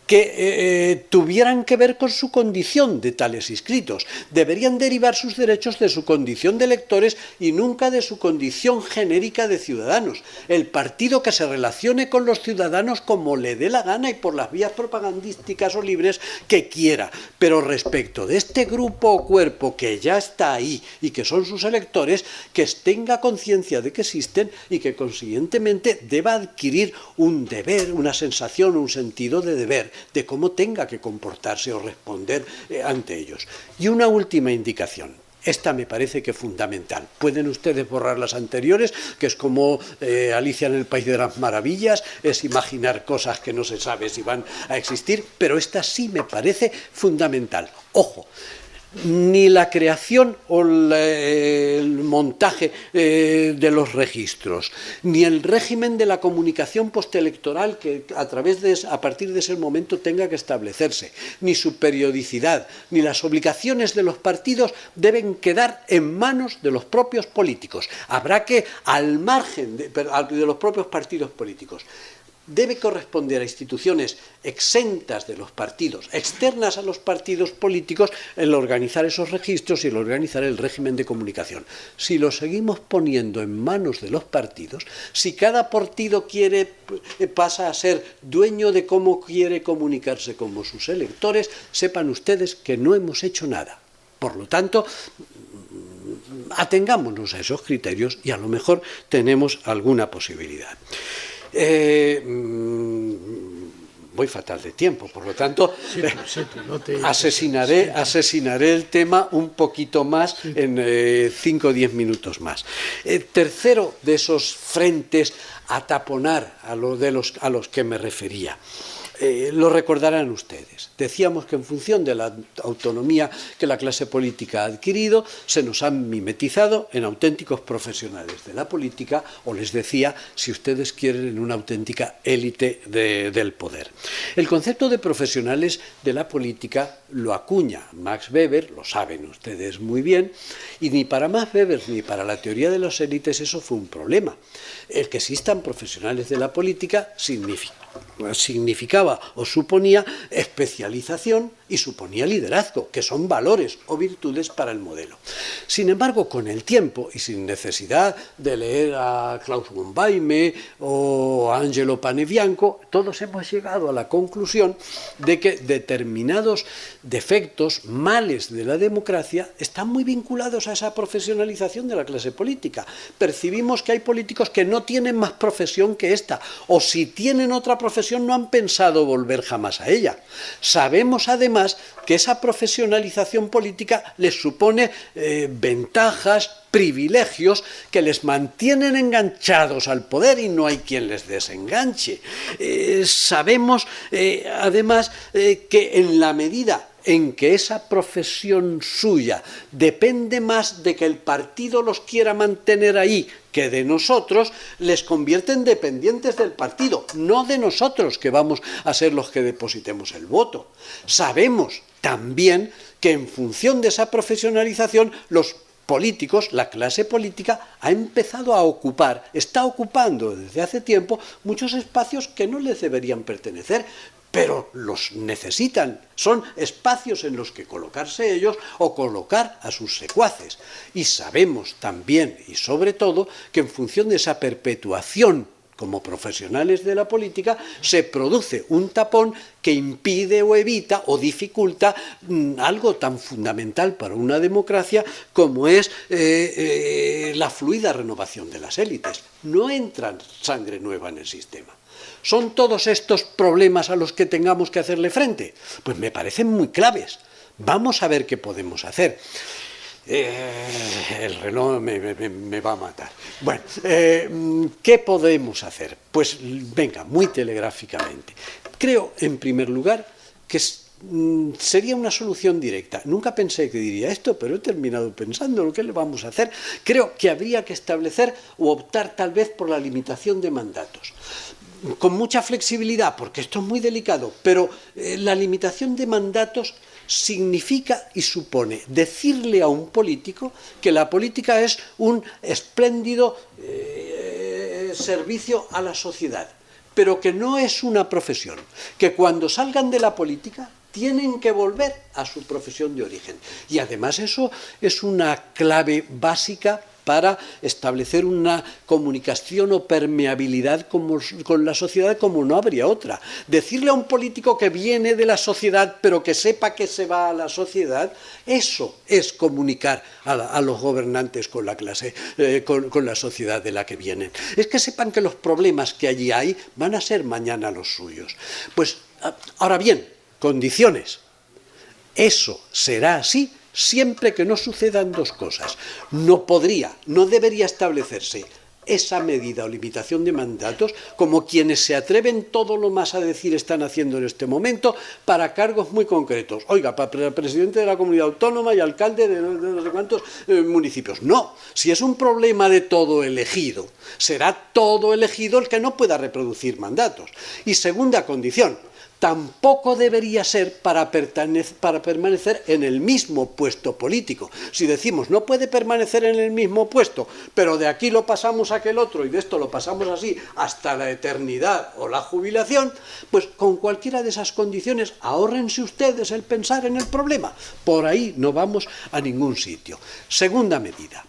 que tuvieran que ver con su condición de tales inscritos. Deberían derivar sus derechos de su condición de electores y nunca de su condición genérica de ciudadanos. El partido que se relacione con los ciudadanos como le dé la gana y por las vías propagandísticas o libres que quiera. Pero respecto de este grupo o cuerpo que ya está ahí y que son sus electores, que tenga conciencia de que existen y que consiguientemente deba adquirir un deber, una sensación, un sentido de deber, de cómo tenga que comportarse o responder ante ellos. Y una última indicación. Esta me parece que es fundamental. Pueden ustedes borrar las anteriores, que es como Alicia en el País de las Maravillas, es imaginar cosas que no se sabe si van a existir, pero esta sí me parece fundamental. Ojo, ni la creación o el montaje de los registros, ni el régimen de la comunicación postelectoral que a partir de ese momento tenga que establecerse, ni su periodicidad, ni las obligaciones de los partidos deben quedar en manos de los propios políticos. Habrá que, al margen de los propios partidos políticos, debe corresponder a instituciones exentas de los partidos, externas a los partidos políticos, el organizar esos registros y el organizar el régimen de comunicación. Si lo seguimos poniendo en manos de los partidos, si cada partido pasa a ser dueño de cómo quiere comunicarse con sus electores, sepan ustedes que no hemos hecho nada. Por lo tanto, atengámonos a esos criterios y a lo mejor tenemos alguna posibilidad. Voy fatal de tiempo, por lo tanto, asesinaré el tema un poquito más en 5 o 10 minutos más. Tercero de esos frentes a taponar a los que me refería. Lo recordarán ustedes. Decíamos que en función de la autonomía que la clase política ha adquirido, se nos han mimetizado en auténticos profesionales de la política, o les decía, si ustedes quieren, en una auténtica élite del poder. El concepto de profesionales de la política lo acuña Max Weber, lo saben ustedes muy bien, y ni para Max Weber ni para la teoría de las élites eso fue un problema. El que existan profesionales de la política significaba o suponía especialización y suponía liderazgo, que son valores o virtudes para el modelo. Sin embargo, con el tiempo y sin necesidad de leer a Klaus von Weime o a Angelo Panebianco, todos hemos llegado a la conclusión de que determinados defectos, males de la democracia, están muy vinculados a esa profesionalización de la clase política. Percibimos que hay políticos que no tienen más profesión que esta, o si tienen otra profesión no han pensado volver jamás a ella. Sabemos además que esa profesionalización política les supone ventajas, privilegios que les mantienen enganchados al poder y no hay quien les desenganche. Sabemos además que en la medida en que esa profesión suya depende más de que el partido los quiera mantener ahí que de nosotros, les convierte en dependientes del partido, no de nosotros, que vamos a ser los que depositemos el voto. Sabemos también que en función de esa profesionalización, los políticos, la clase política, ha empezado a ocupar, está ocupando desde hace tiempo muchos espacios que no les deberían pertenecer, pero los necesitan, son espacios en los que colocarse ellos o colocar a sus secuaces. Y sabemos también y sobre todo que en función de esa perpetuación como profesionales de la política se produce un tapón que impide o evita o dificulta algo tan fundamental para una democracia como es la fluida renovación de las élites. No entra sangre nueva en el sistema. ¿Son todos estos problemas a los que tengamos que hacerle frente? Pues me parecen muy claves. Vamos a ver qué podemos hacer. El reloj me va a matar. Bueno, ¿qué podemos hacer? Pues venga, muy telegráficamente. Creo, en primer lugar, que sería una solución directa. Nunca pensé que diría esto, pero he terminado pensando lo que le vamos a hacer. Creo que habría que establecer o optar tal vez por la limitación de mandatos. Con mucha flexibilidad, porque esto es muy delicado, pero la limitación de mandatos significa y supone decirle a un político que la política es un espléndido servicio a la sociedad, pero que no es una profesión, que cuando salgan de la política tienen que volver a su profesión de origen. Y además eso es una clave básica para establecer una comunicación o permeabilidad con la sociedad como no habría otra. Decirle a un político que viene de la sociedad pero que sepa que se va a la sociedad, eso es comunicar a los gobernantes con la clase, con la sociedad de la que vienen. Es que sepan que los problemas que allí hay van a ser mañana los suyos. Pues, ahora bien, condiciones. Eso será así siempre que no sucedan dos cosas. No debería establecerse esa medida o limitación de mandatos como quienes se atreven todo lo más a decir están haciendo en este momento para cargos muy concretos. Oiga, para presidente de la comunidad autónoma y alcalde de no sé cuántos municipios. No, si es un problema de todo elegido, será todo elegido el que no pueda reproducir mandatos. Y segunda condición, tampoco debería ser para permanecer en el mismo puesto político. Si decimos no puede permanecer en el mismo puesto, pero de aquí lo pasamos a aquel otro y de esto lo pasamos así hasta la eternidad o la jubilación, pues con cualquiera de esas condiciones ahórrense ustedes el pensar en el problema. Por ahí no vamos a ningún sitio. Segunda medida.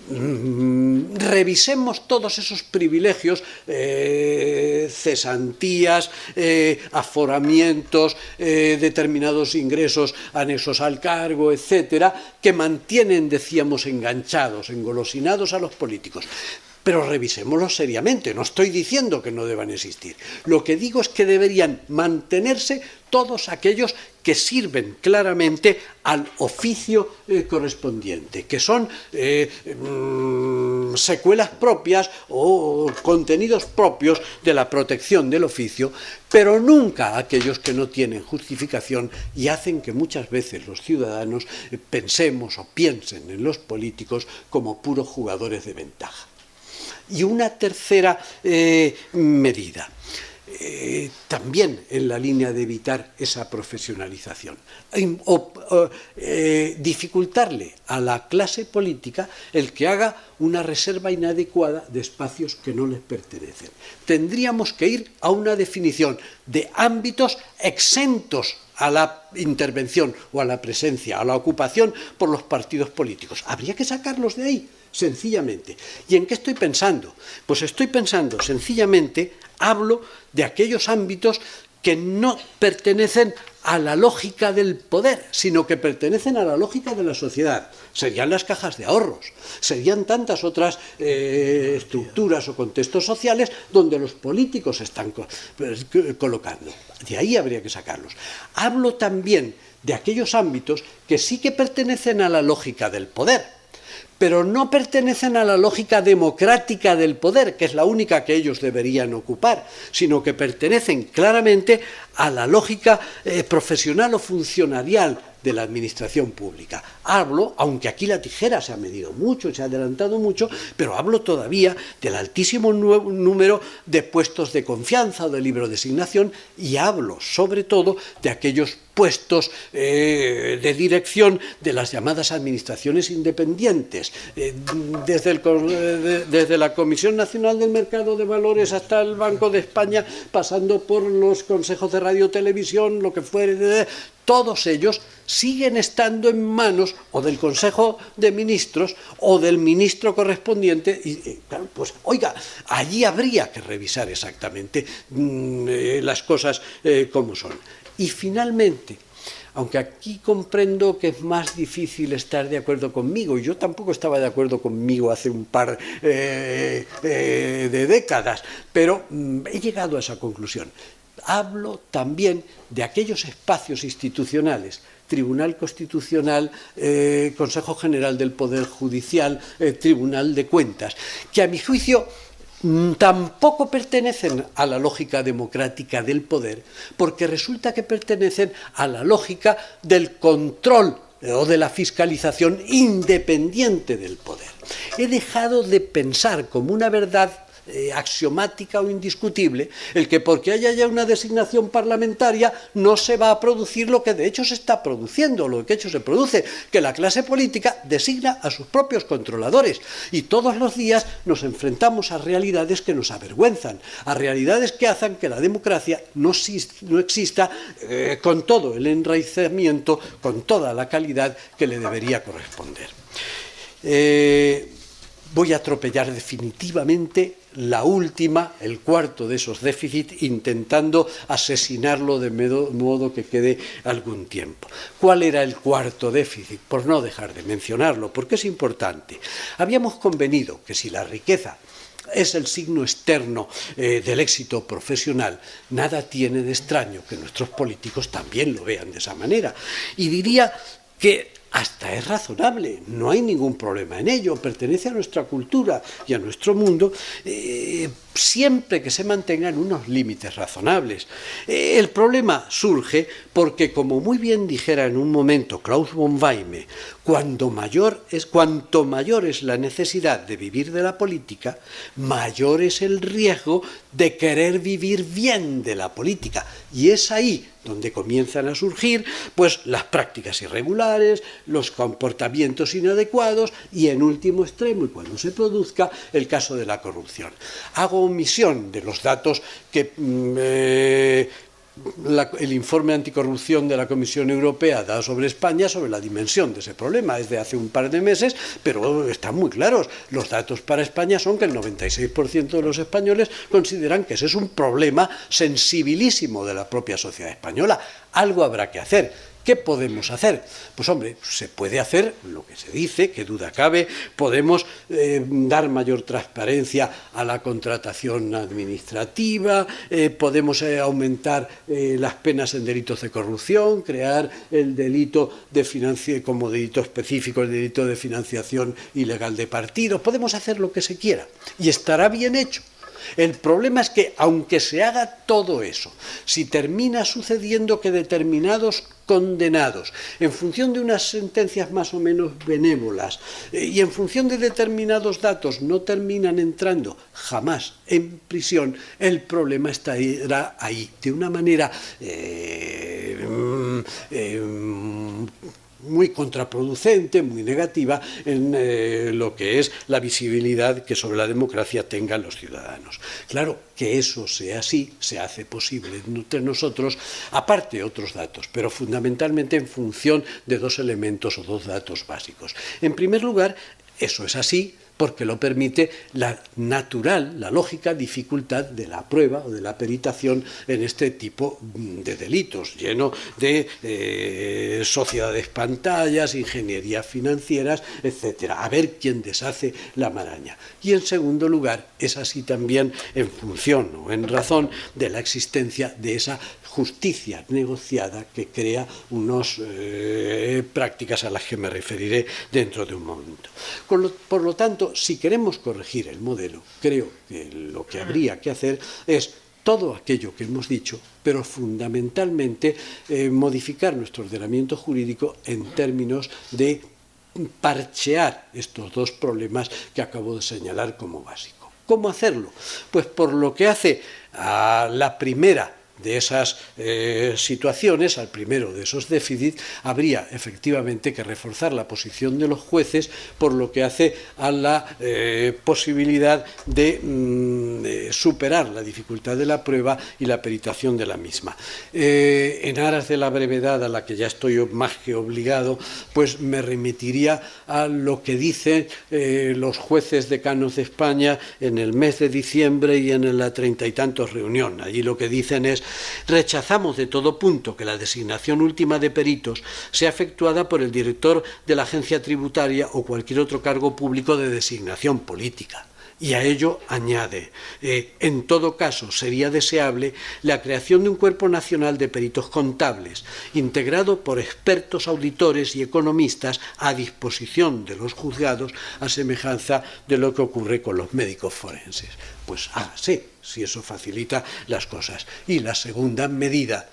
Revisemos todos esos privilegios, cesantías, aforamientos, determinados ingresos anexos al cargo, etcétera, que mantienen, decíamos, enganchados, engolosinados a los políticos. Pero revisémoslos seriamente, no estoy diciendo que no deban existir. Lo que digo es que deberían mantenerse todos aquellos que sirven claramente al oficio correspondiente, que son secuelas propias o contenidos propios de la protección del oficio, pero nunca aquellos que no tienen justificación y hacen que muchas veces los ciudadanos pensemos o piensen en los políticos como puros jugadores de ventaja. Y una tercera medida, también en la línea de evitar esa profesionalización, dificultarle a la clase política el que haga una reserva inadecuada de espacios que no les pertenecen. Tendríamos que ir a una definición de ámbitos exentos a la intervención o a la presencia, a la ocupación por los partidos políticos. Habría que sacarlos de ahí, sencillamente. ¿Y en qué estoy pensando? Pues estoy pensando, sencillamente, hablo de aquellos ámbitos que no pertenecen a la lógica del poder, sino que pertenecen a la lógica de la sociedad. Serían las cajas de ahorros, serían tantas otras estructuras o contextos sociales donde los políticos se están colocando. De ahí habría que sacarlos. Hablo también de aquellos ámbitos que sí que pertenecen a la lógica del poder, pero no pertenecen a la lógica democrática del poder, que es la única que ellos deberían ocupar, sino que pertenecen claramente a la lógica profesional o funcionarial de la administración pública. Hablo, aunque aquí la tijera se ha medido mucho, se ha adelantado mucho, pero hablo todavía del altísimo número de puestos de confianza o de libre designación y hablo, sobre todo, de aquellos puestos de dirección de las llamadas administraciones independientes, desde la Comisión Nacional del Mercado de Valores hasta el Banco de España, pasando por los consejos de radio, televisión, lo que fuere, todos ellos siguen estando en manos o del Consejo de Ministros o del ministro correspondiente y claro, pues oiga, allí habría que revisar exactamente las cosas como son. Y finalmente, aunque aquí comprendo que es más difícil estar de acuerdo conmigo, y yo tampoco estaba de acuerdo conmigo hace un par de décadas, pero he llegado a esa conclusión. Hablo también de aquellos espacios institucionales, Tribunal Constitucional, Consejo General del Poder Judicial, Tribunal de Cuentas, que a mi juicio tampoco pertenecen a la lógica democrática del poder, porque resulta que pertenecen a la lógica del control o de la fiscalización independiente del poder. He dejado de pensar como una verdad axiomática o indiscutible el que porque haya ya una designación parlamentaria no se va a producir lo que de hecho se está produciendo, lo que de hecho se produce, que la clase política designa a sus propios controladores y todos los días nos enfrentamos a realidades que nos avergüenzan, a realidades que hacen que la democracia no exista con todo el enraizamiento, con toda la calidad que le debería corresponder. Voy a atropellar definitivamente la última, el cuarto de esos déficits, intentando asesinarlo de modo que quede algún tiempo. ¿Cuál era el cuarto déficit? Por no dejar de mencionarlo, porque es importante. Habíamos convenido que si la riqueza es el signo externo del éxito profesional, nada tiene de extraño que nuestros políticos también lo vean de esa manera. Y diría que hasta es razonable, no hay ningún problema en ello, pertenece a nuestra cultura y a nuestro mundo, siempre que se mantengan unos límites razonables. El problema surge porque, como muy bien dijera en un momento Klaus von Weime, cuanto mayor es la necesidad de vivir de la política, mayor es el riesgo de querer vivir bien de la política. Y es ahí donde comienzan a surgir pues las prácticas irregulares, los comportamientos inadecuados y, en último extremo, y cuando se produzca, el caso de la corrupción. Hago omisión de los datos que el informe anticorrupción de la Comisión Europea da sobre España, sobre la dimensión de ese problema. Es de hace un par de meses, pero están muy claros. Los datos para España son que el 96% de los españoles consideran que ese es un problema sensibilísimo de la propia sociedad española. Algo habrá que hacer. ¿Qué podemos hacer? Pues hombre, se puede hacer lo que se dice, que duda cabe, podemos dar mayor transparencia a la contratación administrativa, podemos aumentar las penas en delitos de corrupción, crear el delito de como delito específico, el delito de financiación ilegal de partidos, podemos hacer lo que se quiera y estará bien hecho. El problema es que, aunque se haga todo eso, si termina sucediendo que determinados condenados, en función de unas sentencias más o menos benévolas y en función de determinados datos, no terminan entrando jamás en prisión, el problema estará ahí, de una manera muy contraproducente, muy negativa en lo que es la visibilidad que sobre la democracia tengan los ciudadanos. Claro, que eso sea así, se hace posible entre nosotros, aparte de otros datos, pero fundamentalmente en función de dos elementos o dos datos básicos. En primer lugar, eso es así porque lo permite la natural, la lógica dificultad de la prueba o de la peritación en este tipo de delitos, lleno de sociedades pantallas, ingenierías financieras, etcétera. A ver quién deshace la maraña. Y en segundo lugar, es así también en función o en razón de la existencia de esa justicia negociada que crea unas prácticas a las que me referiré dentro de un momento. Por lo tanto, si queremos corregir el modelo, creo que lo que habría que hacer es todo aquello que hemos dicho, pero fundamentalmente modificar nuestro ordenamiento jurídico en términos de parchear estos dos problemas que acabo de señalar como básico. ¿Cómo hacerlo? Pues por lo que hace a la primera de esas situaciones, al primero de esos déficits, habría efectivamente que reforzar la posición de los jueces por lo que hace a la posibilidad de superar la dificultad de la prueba y la peritación de la misma. En aras de la brevedad, a la que ya estoy más que obligado, pues me remitiría a lo que dicen los jueces decanos de España en el mes de diciembre y en la 30 y tantos reunión. Allí lo que dicen es: rechazamos de todo punto que la designación última de peritos sea efectuada por el director de la agencia tributaria o cualquier otro cargo público de designación política. Y a ello añade, en todo caso sería deseable la creación de un cuerpo nacional de peritos contables, integrado por expertos auditores y economistas a disposición de los juzgados, a semejanza de lo que ocurre con los médicos forenses. Pues hágase, si eso facilita las cosas. Y la segunda medida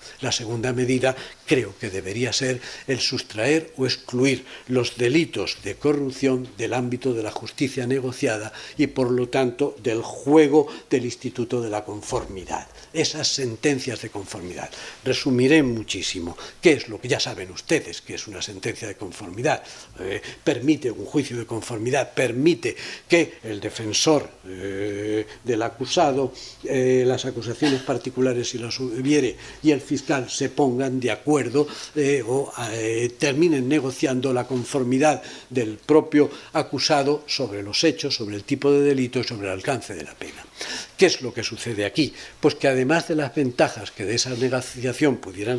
creo que debería ser el sustraer o excluir los delitos de corrupción del ámbito de la justicia negociada y, por lo tanto, del juego del Instituto de la Conformidad. Esas sentencias de conformidad. Resumiré muchísimo. ¿Qué es lo que ya saben ustedes que es una sentencia de conformidad? Permite un juicio de conformidad, permite que el defensor del acusado, las acusaciones particulares si las hubiere, y el fiscal se pongan de acuerdo o terminen negociando la conformidad del propio acusado sobre los hechos, sobre el tipo de delito y sobre el alcance de la pena. ¿Qué es lo que sucede aquí? Pues que además de las ventajas que de esa negociación pudieran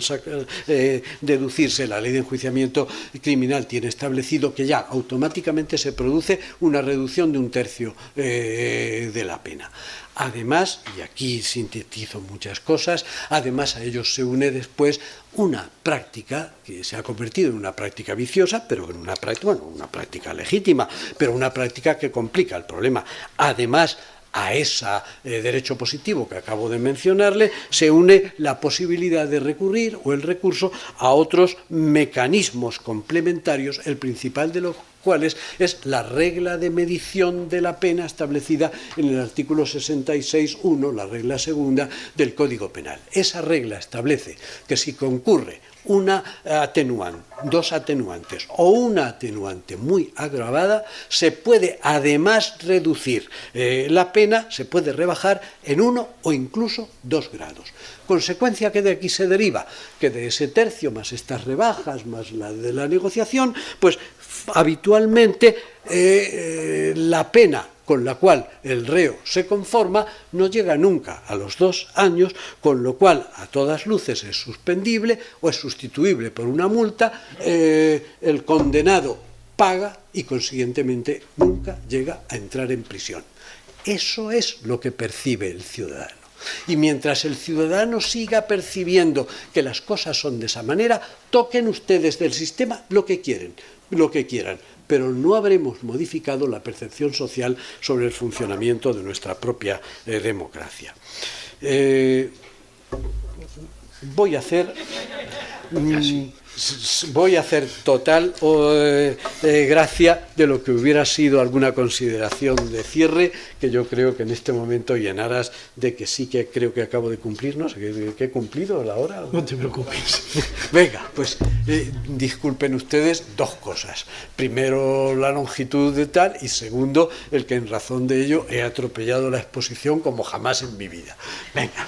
deducirse, la ley de enjuiciamiento criminal tiene establecido que ya automáticamente se produce una reducción de 1/3 de la pena. Además, y aquí sintetizo muchas cosas, además a ellos se une después una práctica que se ha convertido en una práctica viciosa, pero en una práctica legítima, pero una práctica que complica el problema. Además, a ese derecho positivo que acabo de mencionarle, se une la posibilidad de recurrir o el recurso a otros mecanismos complementarios, el principal de los cuales es la regla de medición de la pena establecida en el artículo 66.1, la regla segunda del Código Penal. Esa regla establece que si concurre una atenuante, dos atenuantes o una atenuante muy agravada, se puede además reducir la pena, se puede rebajar en 1 o incluso 2 grados. Consecuencia que de aquí se deriva, que de ese tercio más estas rebajas, más la de la negociación, pues habitualmente la pena con la cual el reo se conforma no llega nunca a los 2 años, con lo cual a todas luces es suspendible o es sustituible por una multa, el condenado paga y consiguientemente nunca llega a entrar en prisión. Eso es lo que percibe el ciudadano. Y mientras el ciudadano siga percibiendo que las cosas son de esa manera, toquen ustedes del sistema lo que quieran, pero no habremos modificado la percepción social sobre el funcionamiento de nuestra propia democracia. Voy a hacer total gracia de lo que hubiera sido alguna consideración de cierre, que yo creo que en este momento, y en aras de que sí que creo que acabo de cumplir, no sé, ¿que he cumplido la hora? No te preocupes. Venga, pues disculpen ustedes 2 cosas. Primero, la longitud de tal, y segundo, el que en razón de ello he atropellado la exposición como jamás en mi vida. Venga.